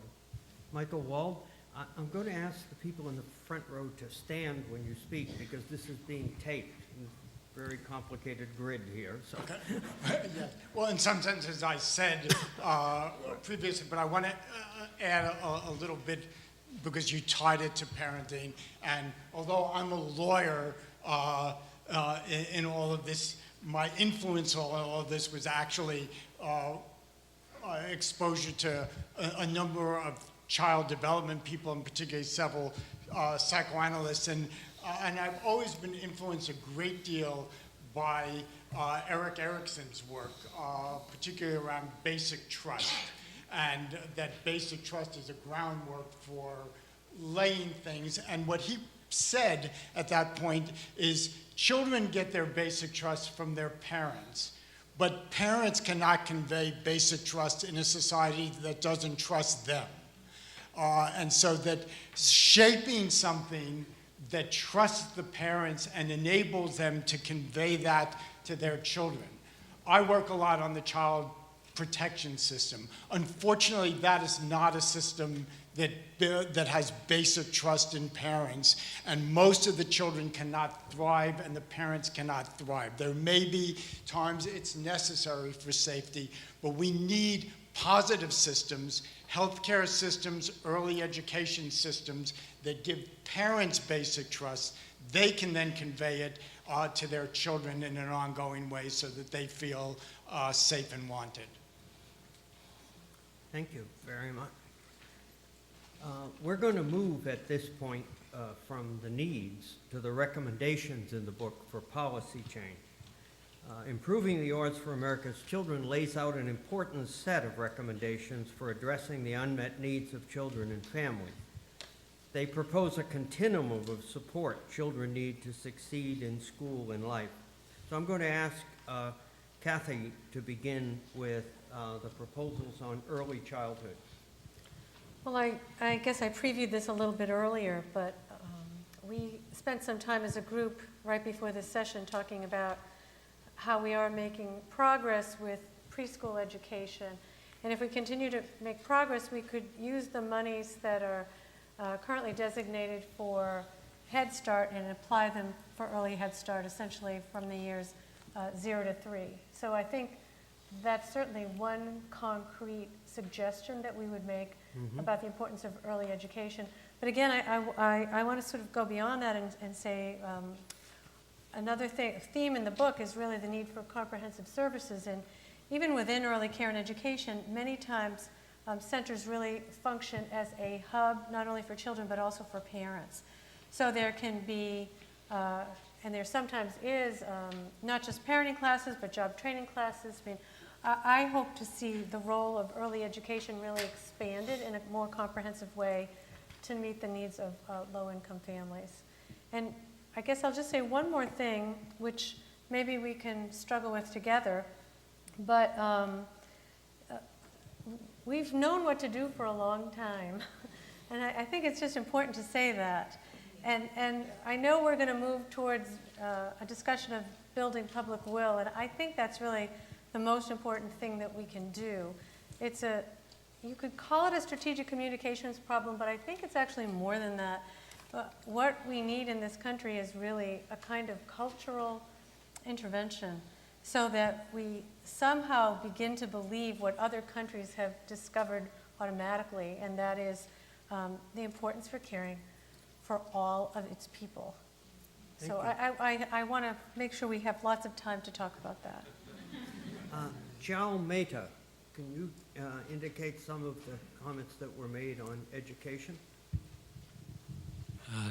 Michael Wald, I'm going to ask the people in the front row to stand when you speak because this is being taped. Very complicated grid here. So. Okay. Yeah. Well, in some senses, I said previously, but I want to add a little bit because you tied it to parenting. And although I'm a lawyer in all of this, my influence on all of this was actually exposure to a number of child development people, and particularly several psychoanalysts. And I've always been influenced a great deal by Erik Erikson's work, particularly around basic trust. And that basic trust is a groundwork for laying things. And what he said at that point is children get their basic trust from their parents, but parents cannot convey basic trust in a society that doesn't trust them. And so that shaping something that trusts the parents and enables them to convey that to their children. I work a lot on the child protection system. Unfortunately, that is not a system that has basic trust in parents, and most of the children cannot thrive and the parents cannot thrive. There may be times it's necessary for safety, but we need positive systems, healthcare systems, early education systems that give parents basic trust. They can then convey it to their children in an ongoing way so that they feel safe and wanted. Thank you very much. We're going to move at this point from the needs to the recommendations in the book for policy change. Improving the Odds for America's Children lays out an important set of recommendations for addressing the unmet needs of children and families. They propose a continuum of support children need to succeed in school and life. So I'm going to ask Kathy to begin with the proposals on early childhood. Well, I guess I previewed this a little bit earlier, but we spent some time as a group right before this session talking about how we are making progress with preschool education. And if we continue to make progress, we could use the monies that are currently designated for Head Start and apply them for early Head Start, essentially from the years 0 to 3. So I think that's certainly one concrete suggestion that we would make about the importance of early education. But again, I want to sort of go beyond that and say another theme in the book is really the need for comprehensive services. And even within early care and education, many times centers really function as a hub, not only for children, but also for parents. So there can be, and there sometimes is, not just parenting classes, but job training classes. I mean, I hope to see the role of early education really expanded in a more comprehensive way to meet the needs of low-income families. And I guess I'll just say one more thing, which maybe we can struggle with together, but we've known what to do for a long time. And I think it's just important to say that. And I know we're going to move towards a discussion of building public will, and I think that's really the most important thing that we can do. You could call it a strategic communications problem, but I think it's actually more than that. What we need in this country is really a kind of cultural intervention so that we somehow begin to believe what other countries have discovered automatically, and that is the importance for caring for all of its people. Thank So I want to make sure we have lots of time to talk about that. Jal Mehta, can you indicate some of the comments that were made on education?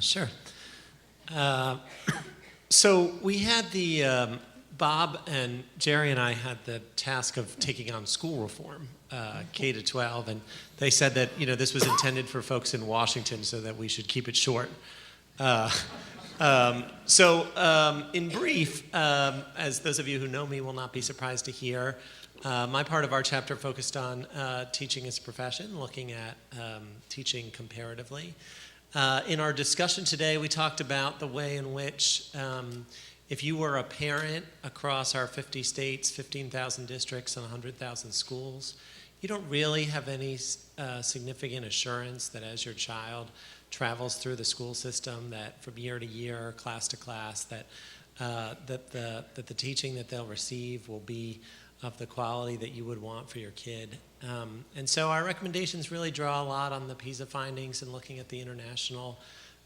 Sure. So we had Bob and Jerry and I had the task of taking on school reform, K to 12, and they said that this was intended for folks in Washington, so that we should keep it short. In brief, as those of you who know me will not be surprised to hear, my part of our chapter focused on teaching as a profession, looking at teaching comparatively. In our discussion today, we talked about the way in which if you were a parent across our 50 states, 15,000 districts, and 100,000 schools, you don't really have any significant assurance that as your child travels through the school system, that from year to year, class to class, that the teaching that they'll receive will be of the quality that you would want for your kid. And so our recommendations really draw a lot on the PISA findings and looking at the international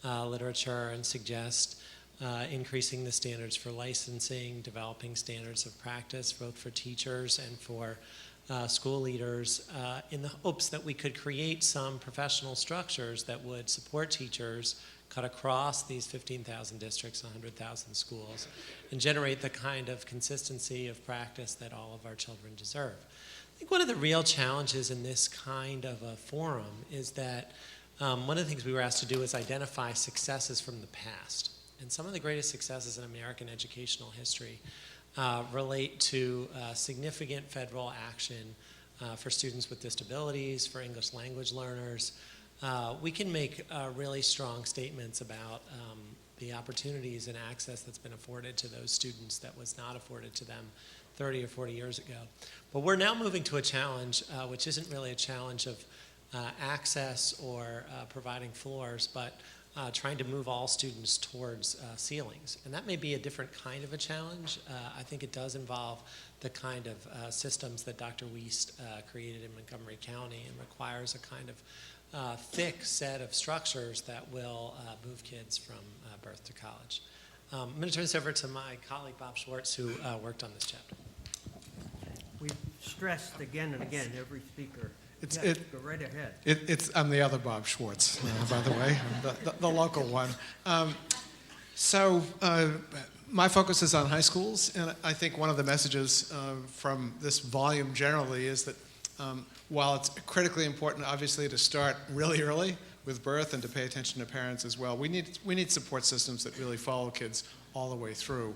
literature, and suggest increasing the standards for licensing, developing standards of practice, both for teachers and for school leaders, in the hopes that we could create some professional structures that would support teachers, cut across these 15,000 districts, 100,000 schools, and generate the kind of consistency of practice that all of our children deserve. I think one of the real challenges in this kind of a forum is that one of the things we were asked to do is identify successes from the past. And some of the greatest successes in American educational history relate to significant federal action for students with disabilities, for English language learners. We can make really strong statements about the opportunities and access that's been afforded to those students that was not afforded to them 30 or 40 years ago. But we're now moving to a challenge which isn't really a challenge of access or providing floors, but trying to move all students towards ceilings. And that may be a different kind of a challenge. I think it does involve the kind of systems that Dr. Wiest created in Montgomery County, and requires a kind of thick set of structures that will move kids from birth to college. I'm going to turn this over to my colleague Bob Schwartz, who worked on this chapter. We've stressed again and again, every speaker. Go right ahead. I'm the other Bob Schwartz, by the way, the local one. My focus is on high schools, and I think one of the messages from this volume generally is that while it's critically important, obviously, to start really early with birth and to pay attention to parents as well, we need support systems that really follow kids all the way through.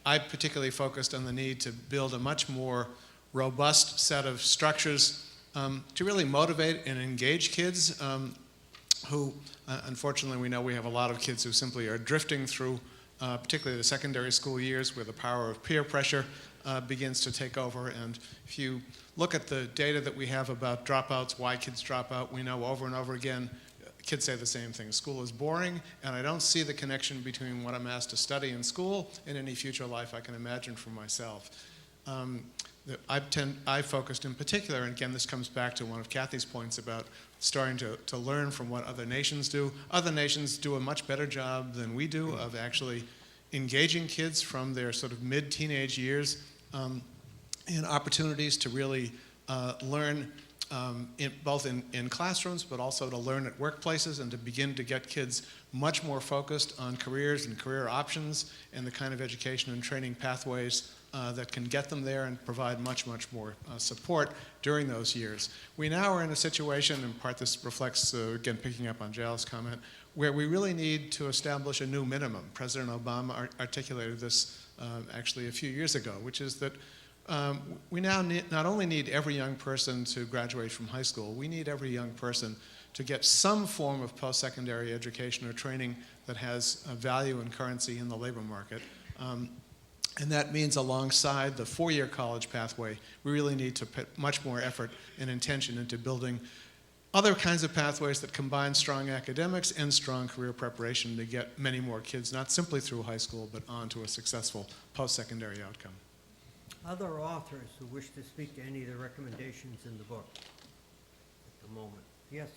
I particularly focused on the need to build a much more robust set of structures to really motivate and engage kids who, unfortunately, we know we have a lot of kids who simply are drifting through, particularly the secondary school years, where the power of peer pressure begins to take over. And if you look at the data that we have about dropouts, why kids drop out, we know over and over again, kids say the same thing. School is boring, and I don't see the connection between what I'm asked to study in school and any future life I can imagine for myself. I focused in particular, and again, this comes back to one of Kathy's points about starting to learn from what other nations do. Other nations do a much better job than we do of actually engaging kids from their sort of mid-teenage years in opportunities to really learn both in classrooms, but also to learn at workplaces and to begin to get kids much more focused on careers and career options and the kind of education and training pathways that can get them there and provide much, much more support during those years. We now are in a situation, in part this reflects, again, picking up on Jal's comment, where we really need to establish a new minimum. President Obama articulated this actually a few years ago, which is that we now not only need every young person to graduate from high school, we need every young person to get some form of post-secondary education or training that has value and currency in the labor market. And that means alongside the four-year college pathway, we really need to put much more effort and intention into building other kinds of pathways that combine strong academics and strong career preparation to get many more kids, not simply through high school, but on to a successful post-secondary outcome. Other authors who wish to speak to any of the recommendations in the book at the moment? Yes.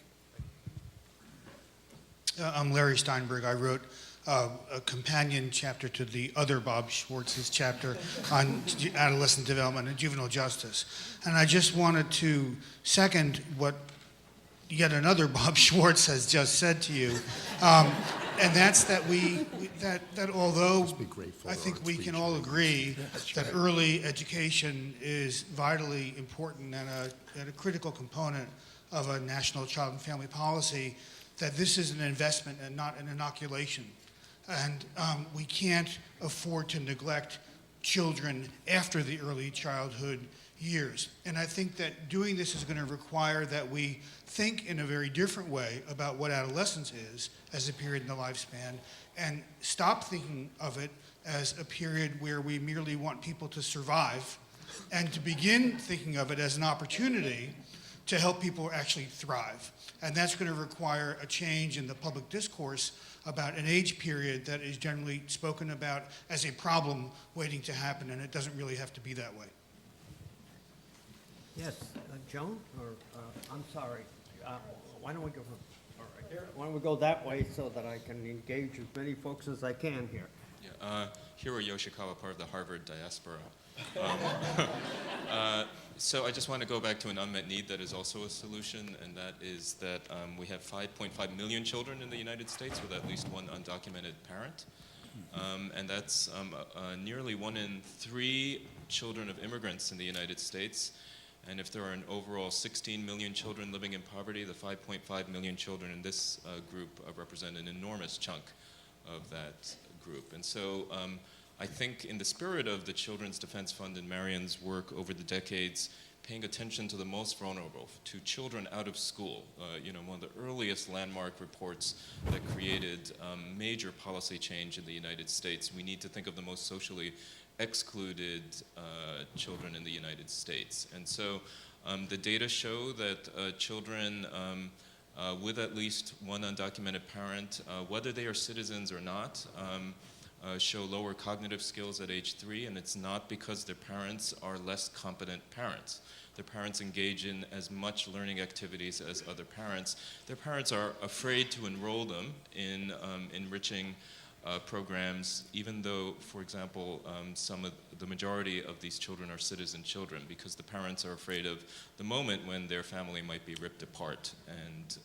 I'm Larry Steinberg. I wrote a companion chapter to the other Bob Schwartz's chapter on adolescent development and juvenile justice. And I just wanted to second what yet another Bob Schwartz has just said to you. And that's that that although I think we can all agree that early education is vitally important and a critical component of a national child and family policy, that this is an investment and not an inoculation. And we can't afford to neglect children after the early childhood years. And I think that doing this is going to require that we think in a very different way about what adolescence is as a period in the lifespan, and stop thinking of it as a period where we merely want people to survive, and to begin thinking of it as an opportunity to help people actually thrive. And that's going to require a change in the public discourse about an age period that is generally spoken about as a problem waiting to happen, and it doesn't really have to be that way. Yes, Joan, or I'm sorry. Why don't we go? All right. Why don't we go that way so that I can engage as many folks as I can here? Yeah, Hiro Yoshikawa, part of the Harvard diaspora. So I just want to go back to an unmet need that is also a solution, and that is that we have 5.5 million children in the United States with at least one undocumented parent. And that's nearly 1 in 3 children of immigrants in the United States. And if there are an overall 16 million children living in poverty, the 5.5 million children in this group represent an enormous chunk of that group. And so I think in the spirit of the Children's Defense Fund and Marion's work over the decades, paying attention to the most vulnerable, to children out of school, one of the earliest landmark reports that created major policy change in the United States, we need to think of the most socially excluded children in the United States. And so the data show that children with at least one undocumented parent, whether they are citizens or not, show lower cognitive skills at age 3, and it's not because their parents are less competent parents. Their parents engage in as much learning activities as other parents. Their parents are afraid to enroll them in enriching programs, even though, for example, the majority of these children are citizen children, because the parents are afraid of the moment when their family might be ripped apart and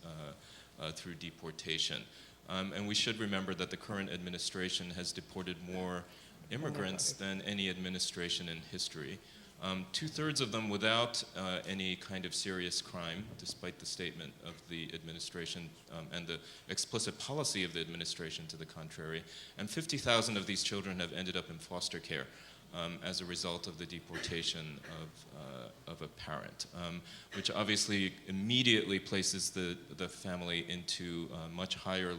through deportation. And we should remember that the current administration has deported more immigrants than any administration in history. 2/3 of them without any kind of serious crime, despite the statement of the administration and the explicit policy of the administration to the contrary. And 50,000 of these children have ended up in foster care. as a result of the deportation of a parent, which obviously immediately places the family into a much higher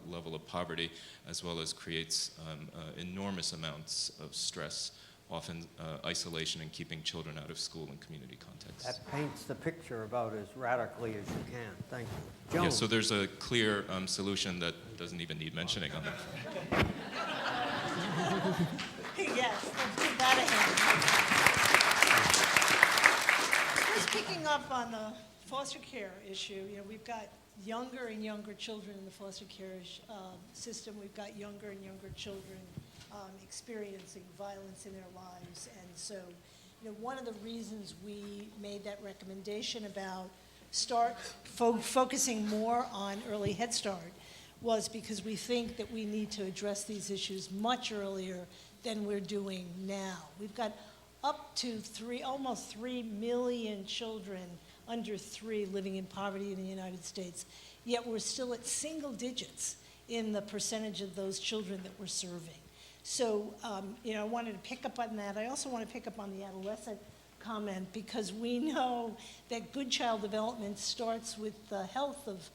level of poverty, as well as creates enormous amounts of stress, often isolation and keeping children out of school and community contexts. That paints the picture about as radically as you can. Thank you. Joan. Yeah, so there's a clear solution that doesn't even need mentioning on that. Yes, let's give that a hand. Just picking up on the foster care issue, we've got younger and younger children in the foster care system. We've got younger and younger children experiencing violence in their lives. And so, one of the reasons we made that recommendation about focusing more on early Head Start was because we think that we need to address these issues much earlier than we're doing now. We've got up to almost 3 million children under 3 living in poverty in the United States, yet we're still at single digits in the percentage of those children that we're serving. So, I wanted to pick up on that. I also want to pick up on the adolescent comment, because we know that good child development starts with the health of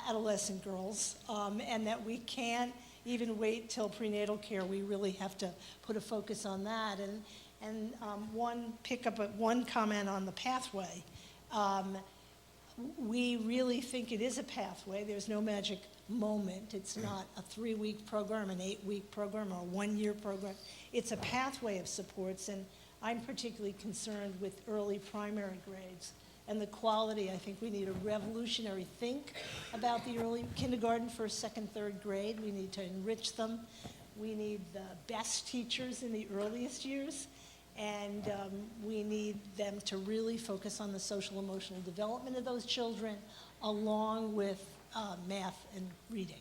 adolescent girls, and that we can't even wait till prenatal care. We really have to put a focus on that. And one comment on the pathway. We really think it is a pathway. There's no magic moment. It's not a 3-week program, an 8-week program, or a 1-year program. It's a pathway of supports, and I'm particularly concerned with early primary grades and the quality. I think we need a revolutionary think about the early kindergarten, first, second, third grade. We need to enrich them. We need the best teachers in the earliest years, and we need them to really focus on the social emotional development of those children, along with math and reading.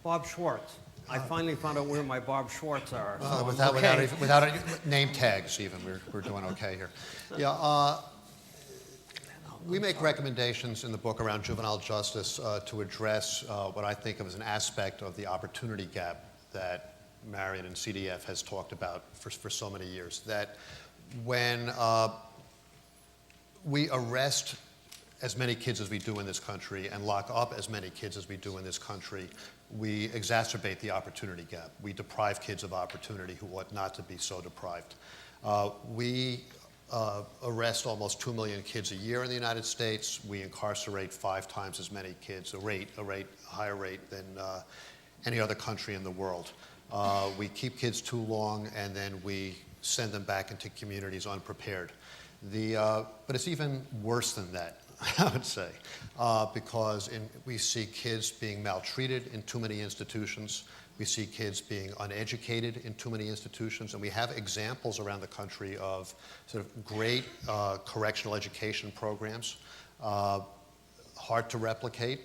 Bob Schwartz. I finally found out where my Bob Schwartz are. So without any name tags even, we're doing okay here. Yeah, we make recommendations in the book around juvenile justice to address what I think of as an aspect of the opportunity gap that Marion and CDF has talked about for so many years. That when we arrest as many kids as we do in this country and lock up as many kids as we do in this country, we exacerbate the opportunity gap. We deprive kids of opportunity who ought not to be so deprived. We arrest almost 2 million kids a year in the United States. We incarcerate 5 times as many kids, a higher rate than any other country in the world. We keep kids too long, and then we send them back into communities unprepared. But it's even worse than that, I would say, because we see kids being maltreated in too many institutions. We see kids being uneducated in too many institutions, and we have examples around the country of sort of great correctional education programs, hard to replicate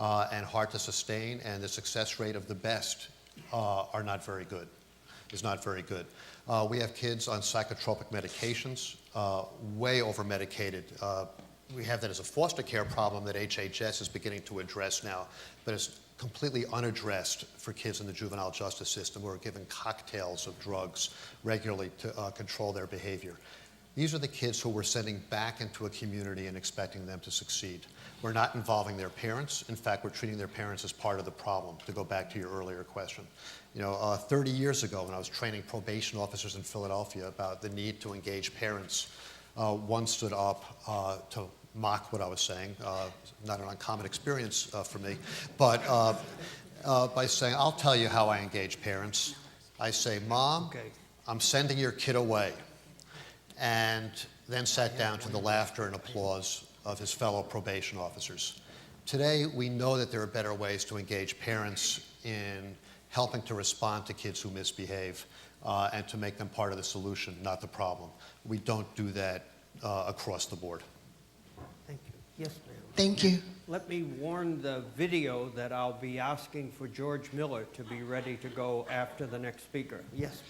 and hard to sustain, and the success rate of the best is not very good. We have kids on psychotropic medications, way over-medicated. We have that as a foster care problem that HHS is beginning to address now, but it's completely unaddressed for kids in the juvenile justice system who are given cocktails of drugs regularly to control their behavior. These are the kids who we're sending back into a community and expecting them to succeed. We're not involving their parents. In fact, we're treating their parents as part of the problem, to go back to your earlier question. 30 years ago when I was training probation officers in Philadelphia about the need to engage parents, one stood up to mock what I was saying, not an uncommon experience for me, but by saying, I'll tell you how I engage parents. I say, Mom, I'm sending your kid away. And then sat down to the laughter and applause of his fellow probation officers. Today, we know that there are better ways to engage parents in helping to respond to kids who misbehave and to make them part of the solution, not the problem. We don't do that across the board. Thank you. Yes, ma'am. Thank you. Let me warn the video that I'll be asking for George Miller to be ready to go after the next speaker. Yes.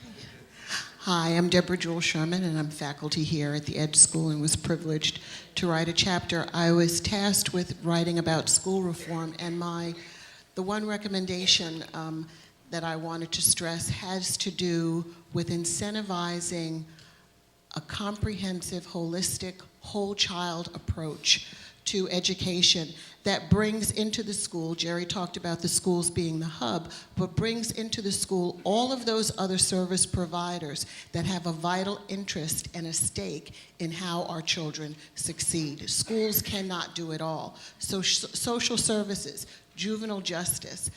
Hi, I'm Deborah Jewel Sherman, and I'm faculty here at the Ed School and was privileged to write a chapter. I was tasked with writing about school reform, and the one recommendation that I wanted to stress has to do with incentivizing a comprehensive, holistic, whole child approach to education that brings into the school, Jerry talked about the schools being the hub, but brings into the school all of those other service providers that have a vital interest and a stake in how our children succeed. Schools cannot do it all. So social services, juvenile justice,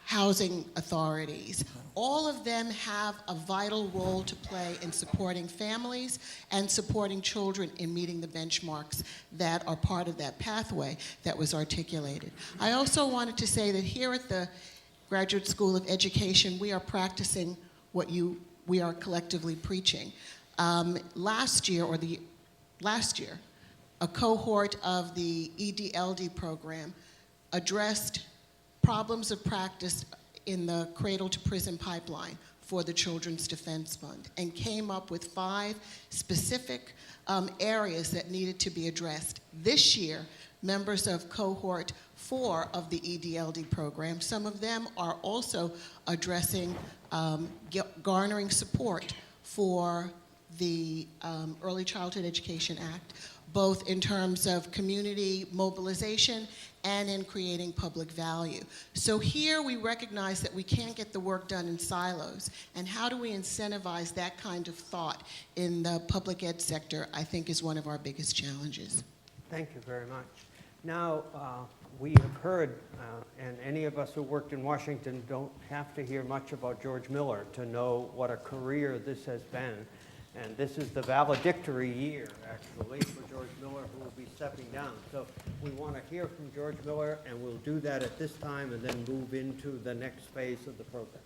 housing authorities, all of them have a vital role to play in supporting families and supporting children in meeting the benchmarks that are part of that pathway that was articulated. I also wanted to say that here at the Graduate School of Education, we are practicing what we are collectively preaching. Last year, a cohort of the EDLD program addressed problems of practice in the cradle to prison pipeline for the Children's Defense Fund and came up with 5 specific areas that needed to be addressed. This year, members of cohort 4 of the EDLD program, some of them are also addressing garnering support for the Early Childhood Education Act, both in terms of community mobilization and in creating public value. So here we recognize that we can't get the work done in silos, and how do we incentivize that kind of thought in the public ed sector, I think is one of our biggest challenges. Thank you very much. Now, we have heard, and any of us who worked in Washington don't have to hear much about George Miller to know what a career this has been. And this is the valedictory year, actually, for George Miller, who will be stepping down. So we want to hear from George Miller, and we'll do that at this time and then move into the next phase of the program.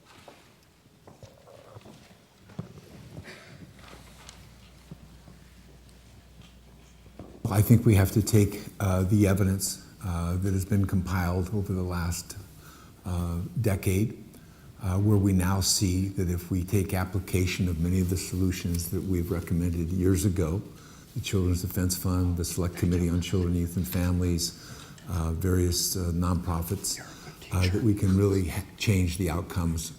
I think we have to take the evidence that has been compiled over the last decade, where we now see that if we take application of many of the solutions that we've recommended years ago, the Children's Defense Fund, the Select Committee on Children, Youth, and Families, various nonprofits, that we can really change the outcomes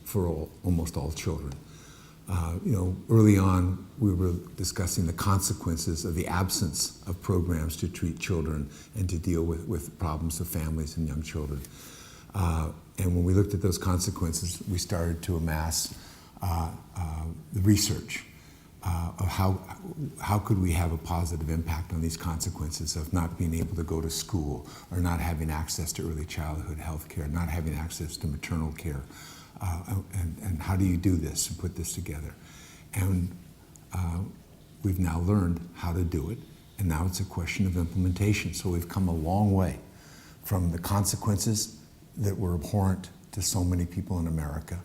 for almost all children. Early on, we were discussing the consequences of the absence of programs to treat children and to deal with problems of families and young children. And when we looked at those consequences, we started to amass the research of how could we have a positive impact on these consequences of not being able to go to school, or not having access to early childhood health care, not having access to maternal care. And how do you do this and put this together? And we've now learned how to do it, and now it's a question of implementation. So we've come a long way from the consequences that were abhorrent to so many people in America.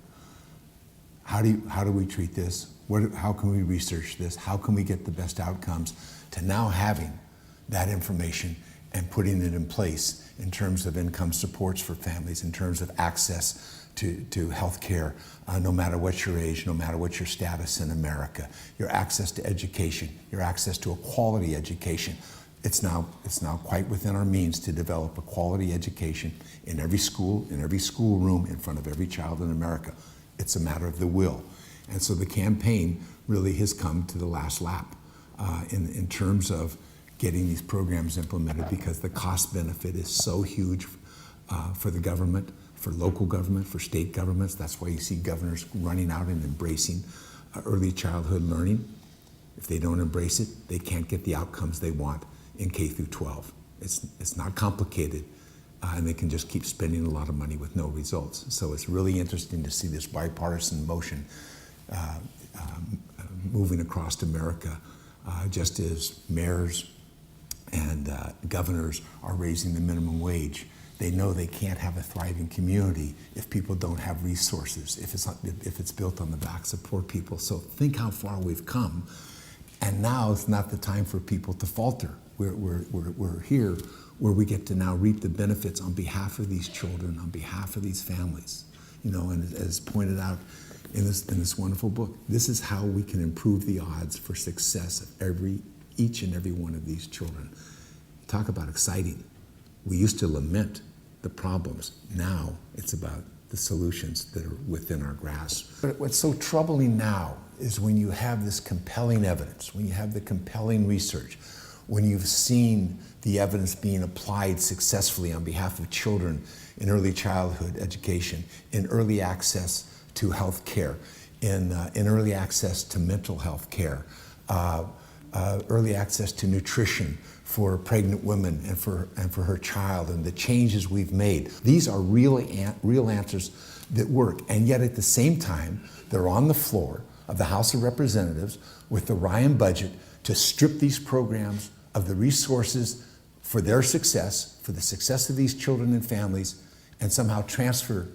How do we treat this? How can we research this? How can we get the best outcomes? To now having that information and putting it in place in terms of income supports for families, in terms of access to health care, no matter what your age, no matter what your status in America, your access to education, your access to a quality education. It's now quite within our means to develop a quality education in every school, in every schoolroom, in front of every child in America. It's a matter of the will. And so the campaign really has come to the last lap in terms of getting these programs implemented, because the cost benefit is so huge for the government, for local government, for state governments. That's why you see governors running out and embracing early childhood learning. If they don't embrace it, they can't get the outcomes they want in K through 12. It's not complicated, and they can just keep spending a lot of money with no results. So it's really interesting to see this bipartisan motion moving across America, just as mayors and governors are raising the minimum wage. They know they can't have a thriving community if people don't have resources, if it's built on the backs of poor people. So think how far we've come, and now it's not the time for people to falter. We're here where we get to now reap the benefits on behalf of these children, on behalf of these families. And as pointed out in this wonderful book, this is how we can improve the odds for success of each and every one of these children. Talk about exciting. We used to lament the problems. Now it's about the solutions that are within our grasp. But what's so troubling now is when you have this compelling evidence, when you have the compelling research, when you've seen the evidence being applied successfully on behalf of children in early childhood education, in early access to health care, in early access to mental health care, early access to nutrition for pregnant women and for her child, and the changes we've made. These are real answers that work, and yet at the same time, they're on the floor of the House of Representatives with the Ryan budget to strip these programs of the resources for their success, for the success of these children and families, and somehow transfer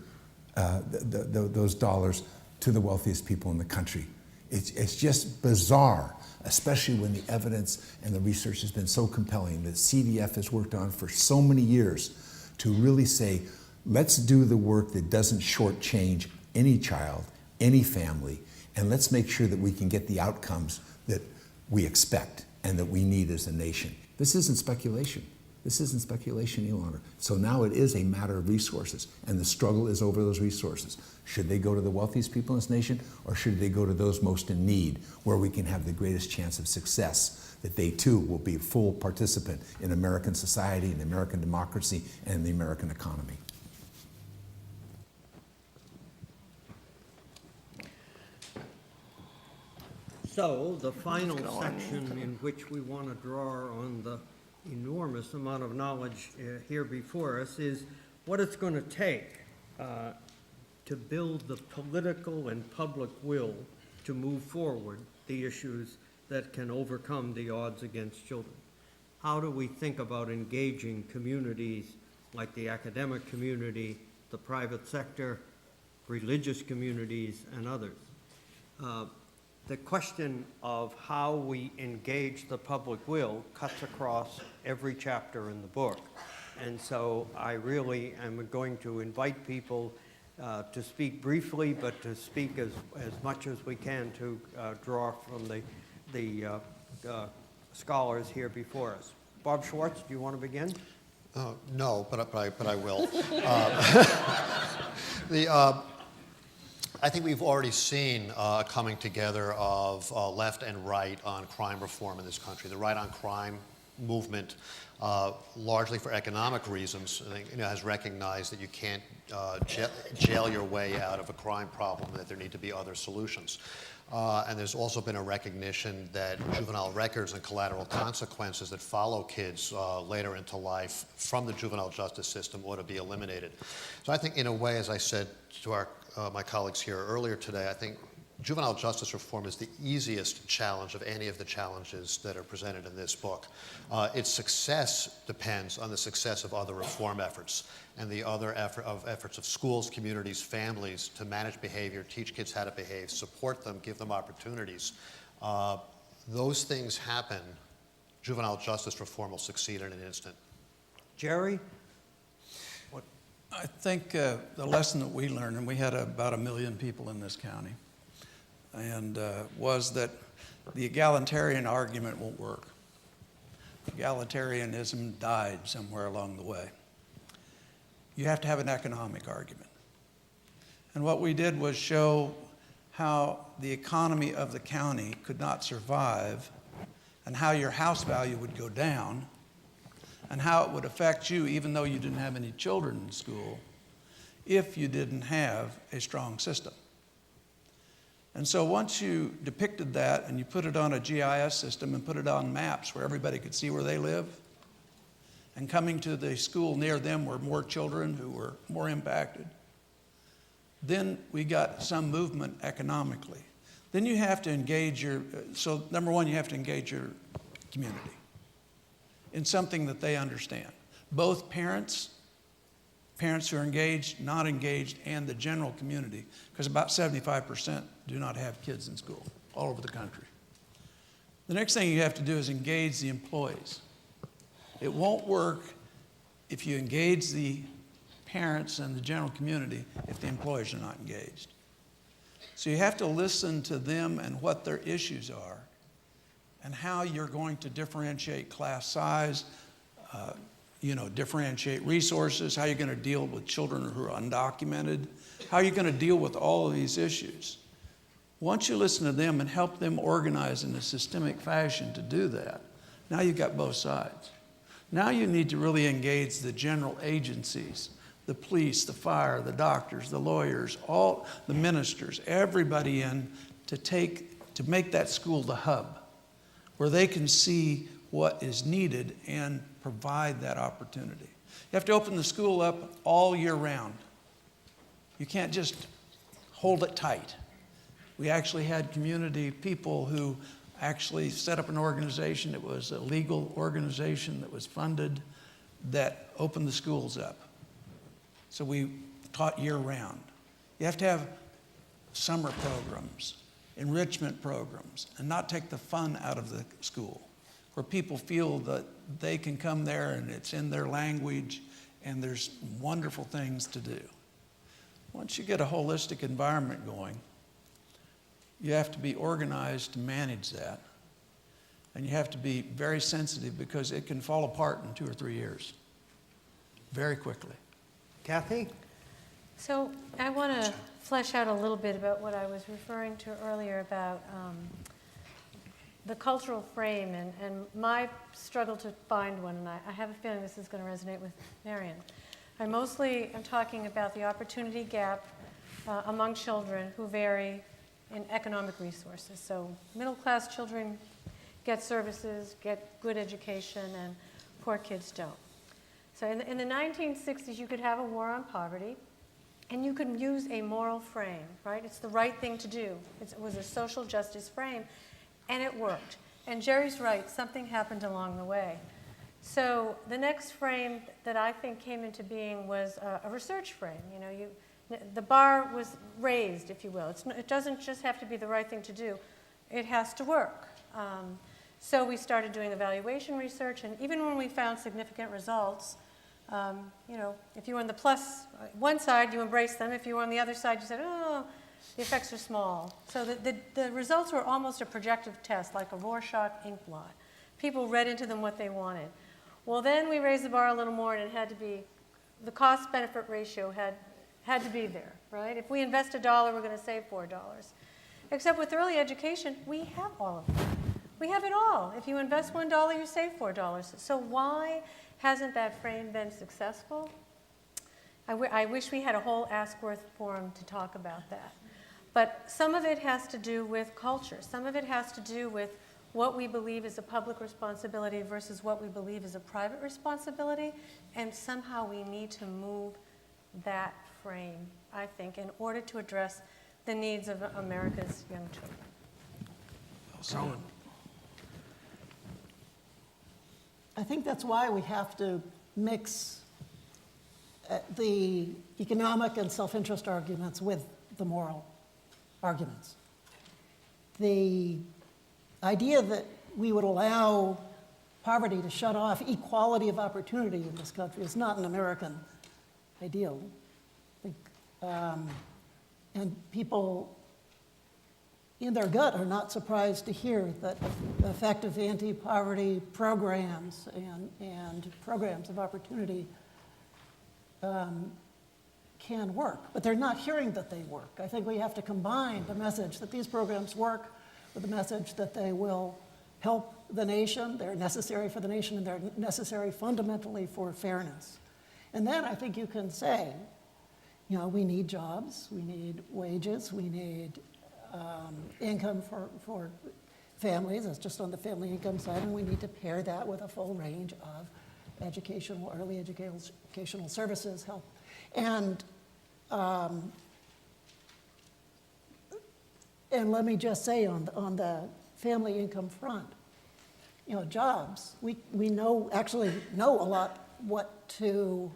those dollars to the wealthiest people in the country. It's just bizarre, especially when the evidence and the research has been so compelling that CDF has worked on for so many years to really say, let's do the work that doesn't shortchange any child, any family, and let's make sure that we can get the outcomes that we expect and that we need as a nation. This isn't speculation. This isn't speculation any longer. So now it is a matter of resources, and the struggle is over those resources. Should they go to the wealthiest people in this nation, or should they go to those most in need, where we can have the greatest chance of success, that they too will be a full participant in American society, in American democracy, and the American economy? So the final section in which we want to draw on the enormous amount of knowledge here before us is what it's going to take to build the political and public will to move forward the issues that can overcome the odds against children. How do we think about engaging communities like the academic community, the private sector, religious communities, and others? The question of how we engage the public will cuts across every chapter in the book. And so I really am going to invite people to speak briefly, but to speak as much as we can to draw from the scholars here before us. Bob Schwartz, do you want to begin? No, but I will. I think we've already seen a coming together of left and right on crime reform in this country. The right on crime movement, largely for economic reasons, I think, has recognized that you can't jail your way out of a crime problem, that there need to be other solutions. And there's also been a recognition that juvenile records and collateral consequences that follow kids later into life from the juvenile justice system ought to be eliminated. So I think, in a way, as I said to my colleagues here earlier today, I think juvenile justice reform is the easiest challenge of any of the challenges that are presented in this book. Its success depends on the success of other reform efforts and the other efforts of schools, communities, families to manage behavior, teach kids how to behave, support them, give them opportunities. Those things happen, juvenile justice reform will succeed in an instant. Jerry? I think the lesson that we learned, and we had about 1 million people in this county, and was that the egalitarian argument won't work. Egalitarianism died somewhere along the way. You have to have an economic argument. And what we did was show how the economy of the county could not survive, and how your house value would go down, and how it would affect you even though you didn't have any children in school if you didn't have a strong system. And so once you depicted that and you put it on a GIS system and put it on maps where everybody could see where they live, and coming to the school near them were more children who were more impacted, then we got some movement economically. Then you have to engage so number one, you have to engage your community in something that they understand. Both parents who are engaged, not engaged, and the general community, because about 75% do not have kids in school all over the country. The next thing you have to do is engage the employees. It won't work if you engage the parents and the general community if the employees are not engaged. So you have to listen to them and what their issues are, and how you're going to differentiate class size, differentiate resources, how you're going to deal with children who are undocumented, how you're going to deal with all of these issues. Once you listen to them and help them organize in a systemic fashion to do that, now you've got both sides. Now you need to really engage the general agencies, the police, the fire, the doctors, the lawyers, all the ministers, everybody in to make that school the hub where they can see what is needed and provide that opportunity. You have to open the school up all year round. You can't just hold it tight. We actually had community people who actually set up an organization. It was a legal organization that was funded that opened the schools up. So we taught year round. You have to have summer programs, enrichment programs, and not take the fun out of the school, where people feel that they can come there and it's in their language and there's wonderful things to do. Once you get a holistic environment going, you have to be organized to manage that. And you have to be very sensitive because it can fall apart in 2 or 3 years, very quickly. Kathy? So I want to flesh out a little bit about what I was referring to earlier about the cultural frame and my struggle to find one, and I have a feeling this is going to resonate with Marion. I mostly am talking about the opportunity gap among children who vary in economic resources. So middle-class children get services, get good education, and poor kids don't. So in the 1960s, you could have a war on poverty, and you could use a moral frame, right? It's the right thing to do. It was a social justice frame, and it worked. And Jerry's right, something happened along the way. So the next frame that I think came into being was a research frame. The bar was raised, if you will. It doesn't just have to be the right thing to do. It has to work. So we started doing evaluation research, and even when we found significant results, if you were on the plus one side, you embraced them. If you were on the other side, you said, oh, the effects are small. So the results were almost a projective test, like a Rorschach ink blot. People read into them what they wanted. Well, then we raised the bar a little more, and it had to be, the cost-benefit ratio had to be there, right? If we invest $1, we're going to save $4. Except with early education, we have all of that. We have it all. If you invest $1, you save $4. So why hasn't that frame been successful? I wish we had a whole Askwith forum to talk about that. But some of it has to do with culture. Some of it has to do with what we believe is a public responsibility versus what we believe is a private responsibility. And somehow we need to move that frame, I think, in order to address the needs of America's young children. I think that's why we have to mix the economic and self-interest arguments with the moral arguments. The idea that we would allow poverty to shut off equality of opportunity in this country is not an American ideal. And people in their gut are not surprised to hear that effective anti-poverty programs and programs of opportunity can work, but they're not hearing that they work. I think we have to combine the message that these programs work with the message that they will help the nation, they're necessary for the nation, and they're necessary fundamentally for fairness. And then I think you can say, we need jobs, we need wages, we need income for families, that's just on the family income side, and we need to pair that with a full range of early educational services, help. And let me just say on the family income front, jobs, we actually know a lot what to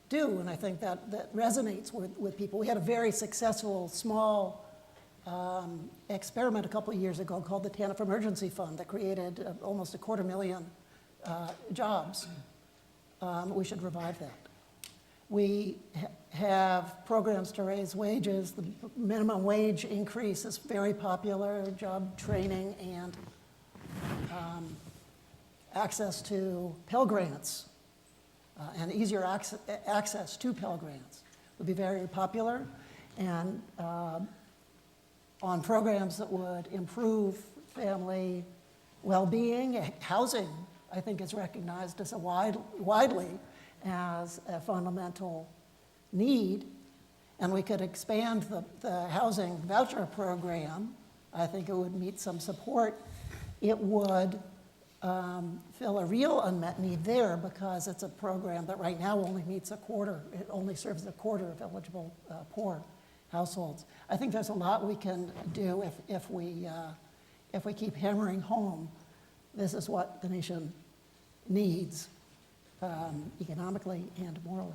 do, and I think that resonates with people. We had a very successful small experiment a couple of years ago called the TANF Emergency Fund that created almost 250,000 jobs. We should revive that. We have programs to raise wages. The minimum wage increase is very popular, job training, and access to Pell Grants and easier access to Pell Grants would be very popular, and on programs that would improve family well-being. Housing, I think, is recognized as widely as a fundamental need, and we could expand the housing voucher program. I think it would meet some support. It would fill a real unmet need there, because it's a program that right now only meets a quarter. It only serves a quarter of eligible poor households. I think there's a lot we can do if we keep hammering home this is what the nation needs, economically and morally.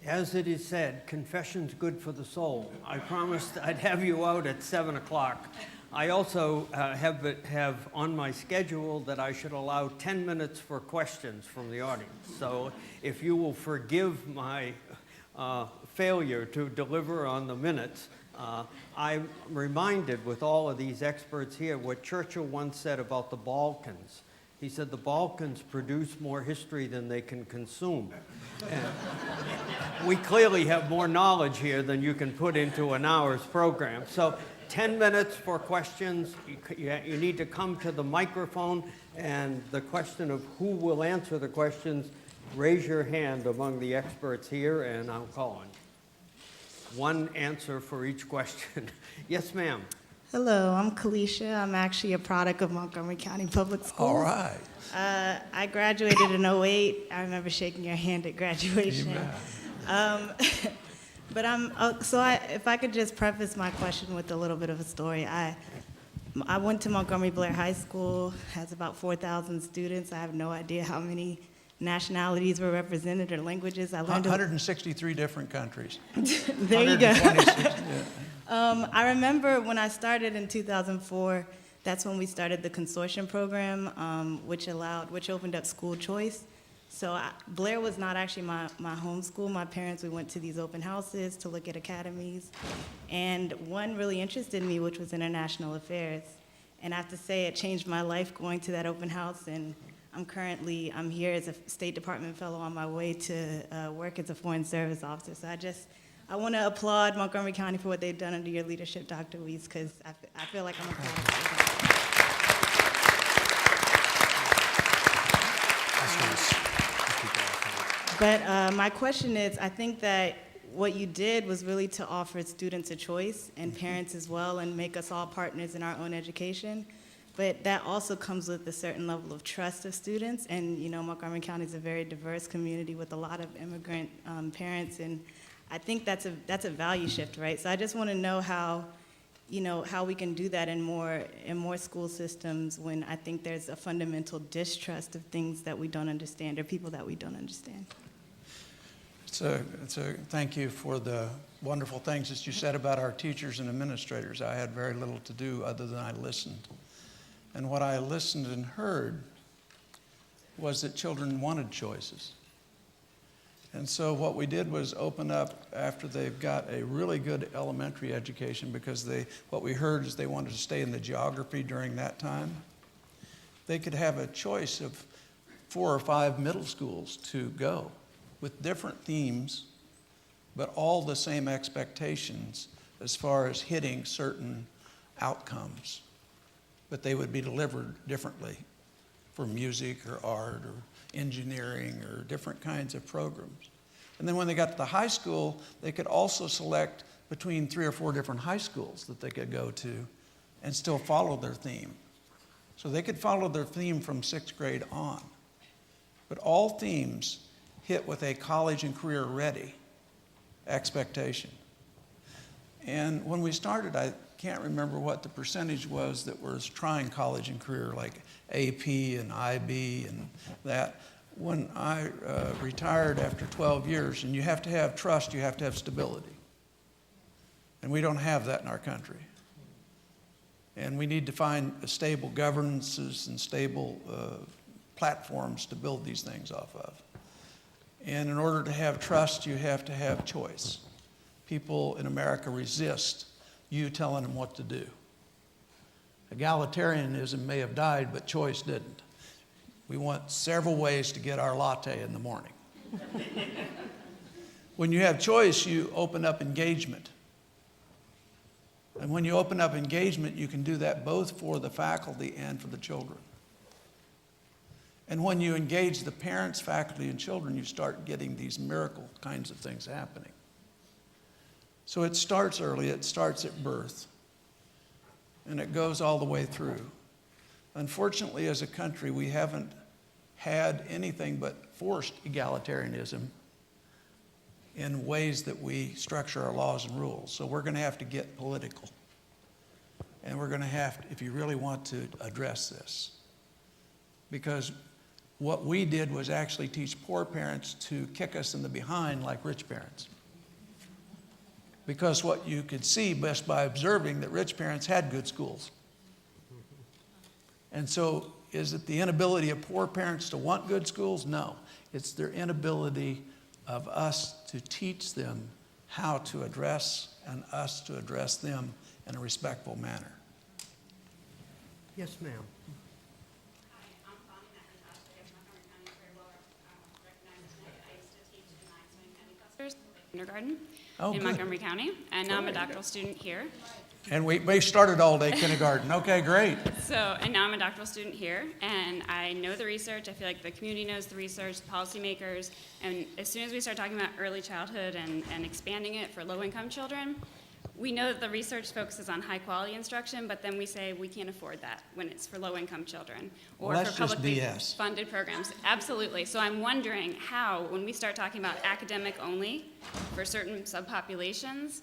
As it is said, confession's good for the soul. I promised I'd have you out at 7 o'clock. I also have on my schedule that I should allow 10 minutes for questions from the audience. So if you will forgive my failure to deliver on the minutes, I'm reminded with all of these experts here what Churchill once said about the Balkans. He said the Balkans produce more history than they can consume. And we clearly have more knowledge here than you can put into an hour's program. So 10 minutes for questions. You need to come to the microphone, and the question of who will answer the questions, raise your hand among the experts here, and I'll call on you. One answer for each question. Yes, ma'am. Hello, I'm Kalisha. I'm actually a product of Montgomery County Public Schools. All right. I graduated in 2008. I remember shaking your hand at graduation. But if I could just preface my question with a little bit of a story. I went to Montgomery Blair High School, has about 4,000 students. I have no idea how many nationalities were represented or languages. I learned 163 different countries. There you go. Yeah. I remember when I started in 2004, that's when we started the consortium program, which opened up school choice. So Blair was not actually my home school. My parents, we went to these open houses to look at academies. And one really interested me, which was international affairs. And I have to say, it changed my life going to that open house. And I'm here as a State Department fellow on my way to work as a Foreign Service officer. So I want to applaud Montgomery County for what they've done under your leadership, Dr. Weiss, because I feel like I'm a part of it. But my question is, I think that what you did was really to offer students a choice, and parents as well, and make us all partners in our own education. But that also comes with a certain level of trust of students. And Montgomery County is a very diverse community with a lot of immigrant parents, and I think that's a value shift, right? So I just want to know how we can do that in more school systems when I think there's a fundamental distrust of things that we don't understand or people that we don't understand. Thank you for the wonderful things that you said about our teachers and administrators. I had very little to do other than I listened. And what I listened and heard was that children wanted choices. And so what we did was open up after they've got a really good elementary education, because what we heard is they wanted to stay in the geography during that time. They could have a choice of 4 or 5 middle schools to go with different themes, but all the same expectations as far as hitting certain outcomes. But they would be delivered differently for music or art or engineering or different kinds of programs. And then when they got to the high school, they could also select between 3 or 4 different high schools that they could go to and still follow their theme. So they could follow their theme from 6th grade on. But all themes hit with a college and career ready expectation. And when we started, I can't remember what the percentage was that was trying college and career, like AP and IB and that. When I retired after 12 years, and you have to have trust, you have to have stability. And we don't have that in our country. And we need to find stable governances and stable platforms to build these things off of. And in order to have trust, you have to have choice. People in America resist you telling them what to do. Egalitarianism may have died, but choice didn't. We want several ways to get our latte in the morning. When you have choice, you open up engagement. And when you open up engagement, you can do that both for the faculty and for the children. And when you engage the parents, faculty, and children, you start getting these miracle kinds of things happening. So it starts early, it starts at birth, and it goes all the way through. Unfortunately, as a country, we haven't had anything but forced egalitarianism in ways that we structure our laws and rules. So we're going to have to get political. And we're going to have to, if you really want to address this. Because what we did was actually teach poor parents to kick us in the behind like rich parents. Because what you could see best by observing that rich parents had good schools. And so is it the inability of poor parents to want good schools? No. It's their inability of us to teach them how to address and us to address them in a respectful manner. Yes, ma'am. Kindergarten Oh, in good. Montgomery County, and now I'm a doctoral student here. And we started all-day kindergarten. Okay, great. And now I'm a doctoral student here, and I know the research. I feel like the community knows the research, the policymakers, and as soon as we start talking about early childhood and expanding it for low-income children, we know that the research focuses on high-quality instruction, but then we say we can't afford that when it's for low-income children or Well, that's for just publicly BS. funded programs. Absolutely. So I'm wondering how, when we start talking about academic only for certain subpopulations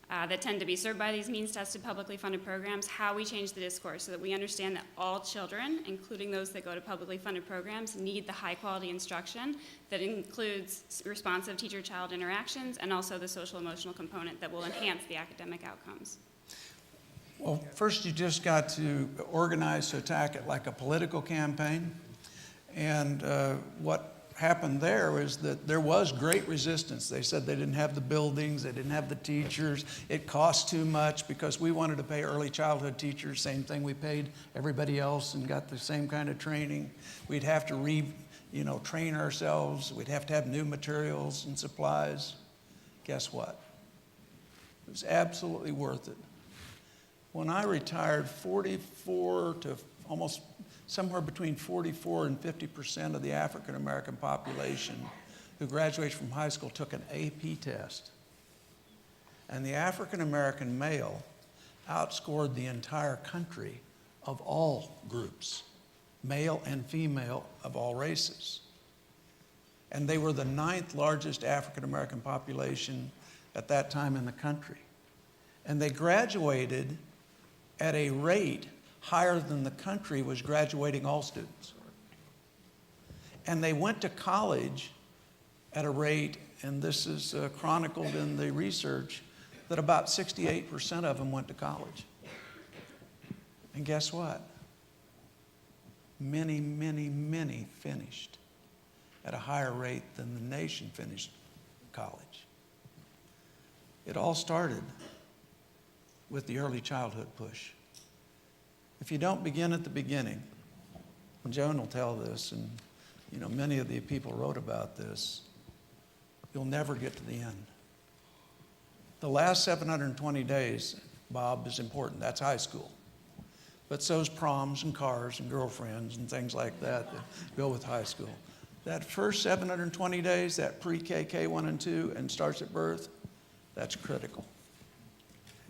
that tend to be served by these means-tested publicly funded programs, how we change the discourse so that we understand that all children, including those that go to publicly funded programs, need the high-quality instruction that includes responsive teacher-child interactions and also the social-emotional component that will enhance the academic outcomes. Well, first you just got to organize to attack it like a political campaign. And what happened there was that there was great resistance. They said they didn't have the buildings, they didn't have the teachers, it cost too much because we wanted to pay early childhood teachers, same thing we paid everybody else and got the same kind of training. We'd have to train ourselves, we'd have to have new materials and supplies. Guess what? It was absolutely worth it. When I retired, 44 to almost somewhere between 44 and 50% of the African American population who graduated from high school took an AP test. And the African American male outscored the entire country of all groups, male and female of all races. And they were the 9th largest African American population at that time in the country. And they graduated at a rate higher than the country was graduating all students. And they went to college at a rate, and this is chronicled in the research, that about 68% of them went to college. And guess what? Many, many, many finished at a higher rate than the nation finished college. It all started with the early childhood push. If you don't begin at the beginning, and Joan will tell this, and many of the people wrote about this, you'll never get to the end. The last 720 days, Bob, is important. That's high school. But so's proms and cars and girlfriends and things like that go with high school. That first 720 days, that pre-K, K1 and 2, and starts at birth, that's critical.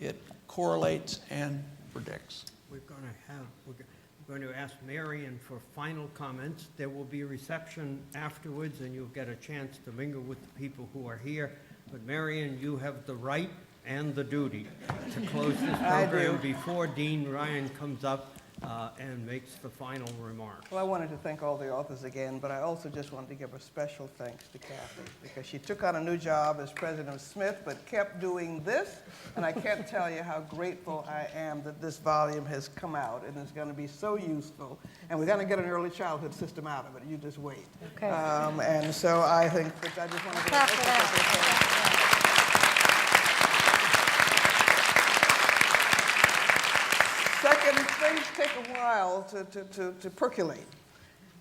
It correlates and predicts. We're going to ask Marion for final comments. There will be a reception afterwards, and you'll get a chance to mingle with the people who are here. But Marion, you have the right and the duty to close this program before Dean Ryan comes up and makes the final remark. Well, I wanted to thank all the authors again, but I also just wanted to give a special thanks to Kathy because she took on a new job as president of Smith, but kept doing this, and I can't tell you how grateful I am that this volume has come out and is going to be so useful, and we're going to get an early childhood system out of it. You just wait. Okay. And so I think that I just want to give Second, things take a while to percolate.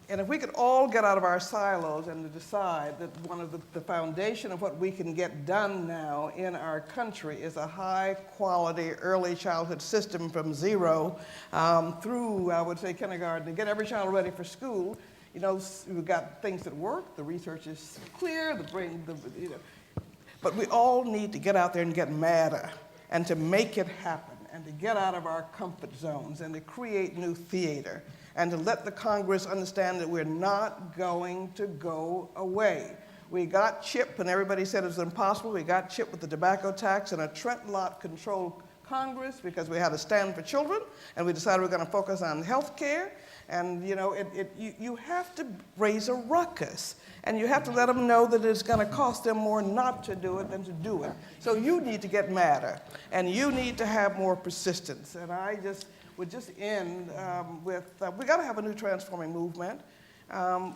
And if we could all get out of our silos and to decide that one of the foundation of what we can get done now in our country is a high quality early childhood system from zero through, I would say, kindergarten, to get every child ready for school. You know, we've got things that work, the research is clear, but we all need to get out there and get madder and to make it happen and to get out of our comfort zones and to create new theater and to let the Congress understand that we're not going to go away. We got CHIP, and everybody said it was impossible. We got CHIP with the tobacco tax and a Trent Lott-controlled Congress because we had a stand for children, and we decided we were going to focus on health care. And, you know, you have to raise a ruckus, and you have to let them know that it's going to cost them more not to do it than to do it. So you need to get madder, and you need to have more persistence. And I would just end with, we got to have a new transforming movement.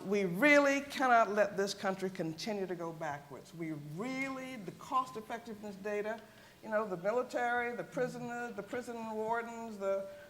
We really cannot let this country continue to go backwards. The cost effectiveness data, you know, the military, the prisoners, the prison wardens,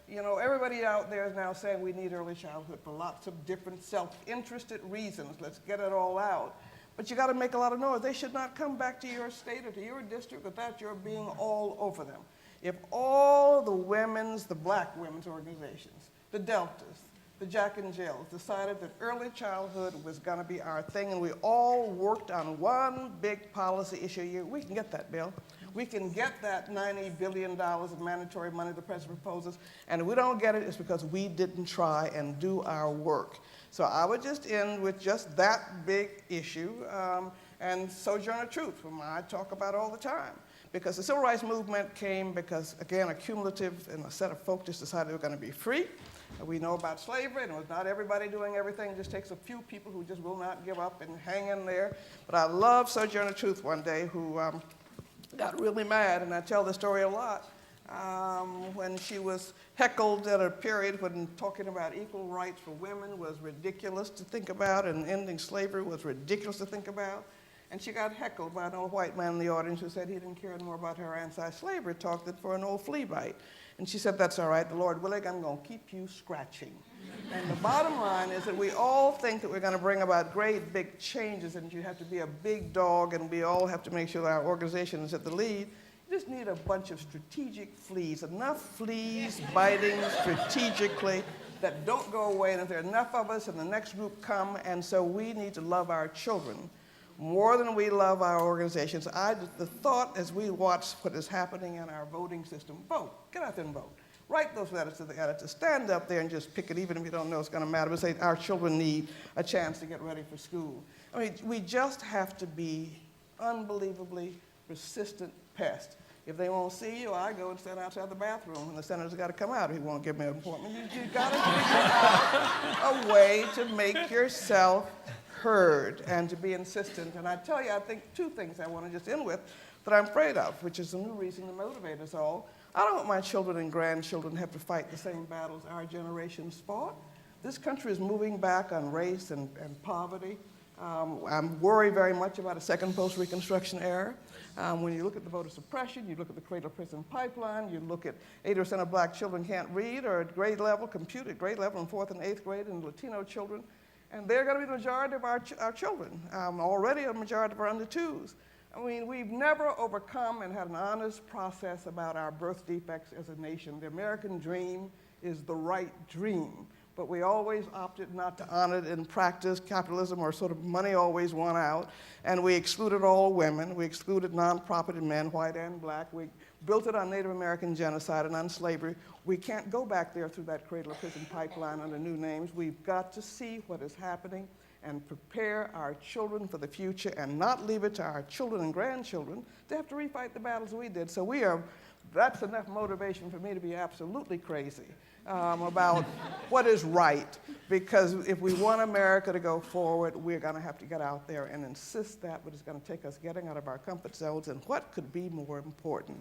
everybody out there is now saying we need early childhood for lots of different self-interested reasons. Let's get it all out. But you got to make a lot of noise. They should not come back to your state or to your district without your being all over them. If all the black women's organizations, the Deltas, the Jack and Jills decided that early childhood was going to be our thing and we all worked on one big policy issue, we can get that, Bill. We can get that $90 billion of mandatory money the president proposes, and if we don't get it, it's because we didn't try and do our work. So I would just end with just that big issue and Sojourner Truth, whom I talk about all the time. Because the civil rights movement came because, again, a cumulative and a set of folks just decided they were going to be free. We know about slavery, and it was not everybody doing everything. It just takes a few people who just will not give up and hang in there. But I love Sojourner Truth one day, who got really mad, and I tell the story a lot, when she was heckled at a period when talking about equal rights for women was ridiculous to think about, and ending slavery was ridiculous to think about. And she got heckled by an old white man in the audience who said he didn't care more about her anti-slavery talk than for an old flea bite. And she said, that's all right, the Lord willing, I'm going to keep you scratching. And the bottom line is that we all think that we're going to bring about great big changes and you have to be a big dog and we all have to make sure that our organization is at the lead. You just need a bunch of strategic fleas, enough fleas biting strategically that don't go away. And if there are enough of us and the next group come, and so we need to love our children more than we love our organizations. The thought as we watch what is happening in our voting system, vote, get out there and vote. Write those letters to the editor, stand up there and just pick it, even if you don't know it's going to matter, but say our children need a chance to get ready for school. I mean, we just have to be unbelievably persistent pests. If they won't see you, I go and stand outside the bathroom, and the senator's got to come out. He won't give me an appointment. You've got to figure out a way to make yourself heard and to be insistent. And I tell you, I think two things I want to just end with that I'm afraid of, which is a new reason to motivate us all. I don't want my children and grandchildren to have to fight the same battles our generations fought. This country is moving back on race and poverty. I'm worried very much about a second post-Reconstruction era. When you look at the voter suppression, you look at the cradle-prison pipeline, you look at 80% of black children can't read or at grade level, compute at grade level in 4th and 8th grade, and Latino children. And they're going to be the majority of our children, already a majority of our under-twos. I mean, we've never overcome and had an honest process about our birth defects as a nation. The American dream is the right dream, but we always opted not to honor it in practice. Capitalism or sort of money always won out, and we excluded all women. We excluded non-property men, white and black. We built it on Native American genocide and on slavery. We can't go back there through that cradle-to-prison pipeline under new names. We've got to see what is happening and prepare our children for the future and not leave it to our children and grandchildren to have to refight the battles we did. So that's enough motivation for me to be absolutely crazy about what is right, because if we want America to go forward, we're going to have to get out there and insist that, but it's going to take us getting out of our comfort zones. And what could be more important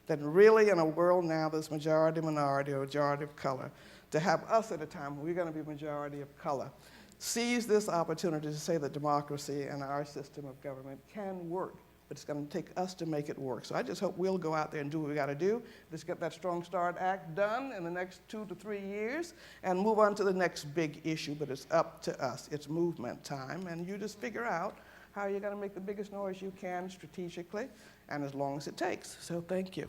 than really in a world now that's majority minority or majority of color, to have us at a time when we're going to be majority of color seize this opportunity to say that democracy and our system of government can work but it's going to take us to make it work. So I just hope we'll go out there and do what we got to do. Let's get that Strong Start Act done in the next 2 to 3 years and move on to the next big issue, but it's up to us. It's movement time, and you just figure out how you're going to make the biggest noise you can strategically and as long as it takes. So thank you.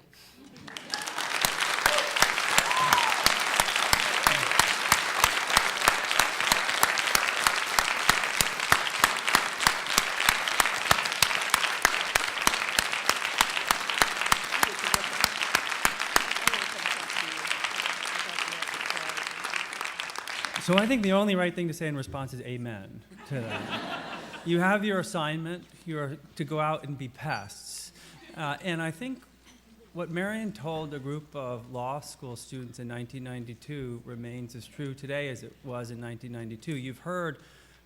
So I think the only right thing to say in response is amen to that. You have your assignment. You're to go out and be pests. And I think what Marion told a group of law school students in 1992 remains as true today as it was in 1992. You've heard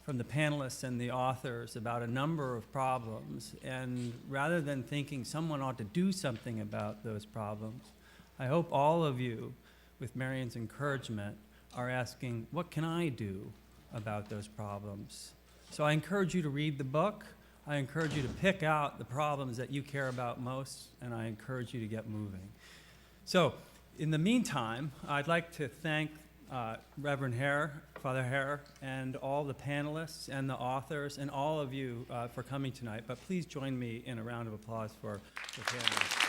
from the panelists and the authors about a number of problems, and rather than thinking someone ought to do something about those problems, I hope all of you, with Marion's encouragement, are asking, what can I do about those problems? So I encourage you to read the book. I encourage you to pick out the problems that you care about most, and I encourage you to get moving. So in the meantime, I'd like to thank Reverend Hare, Father Hare, and all the panelists and the authors and all of you for coming tonight. But please join me in a round of applause for the panelists.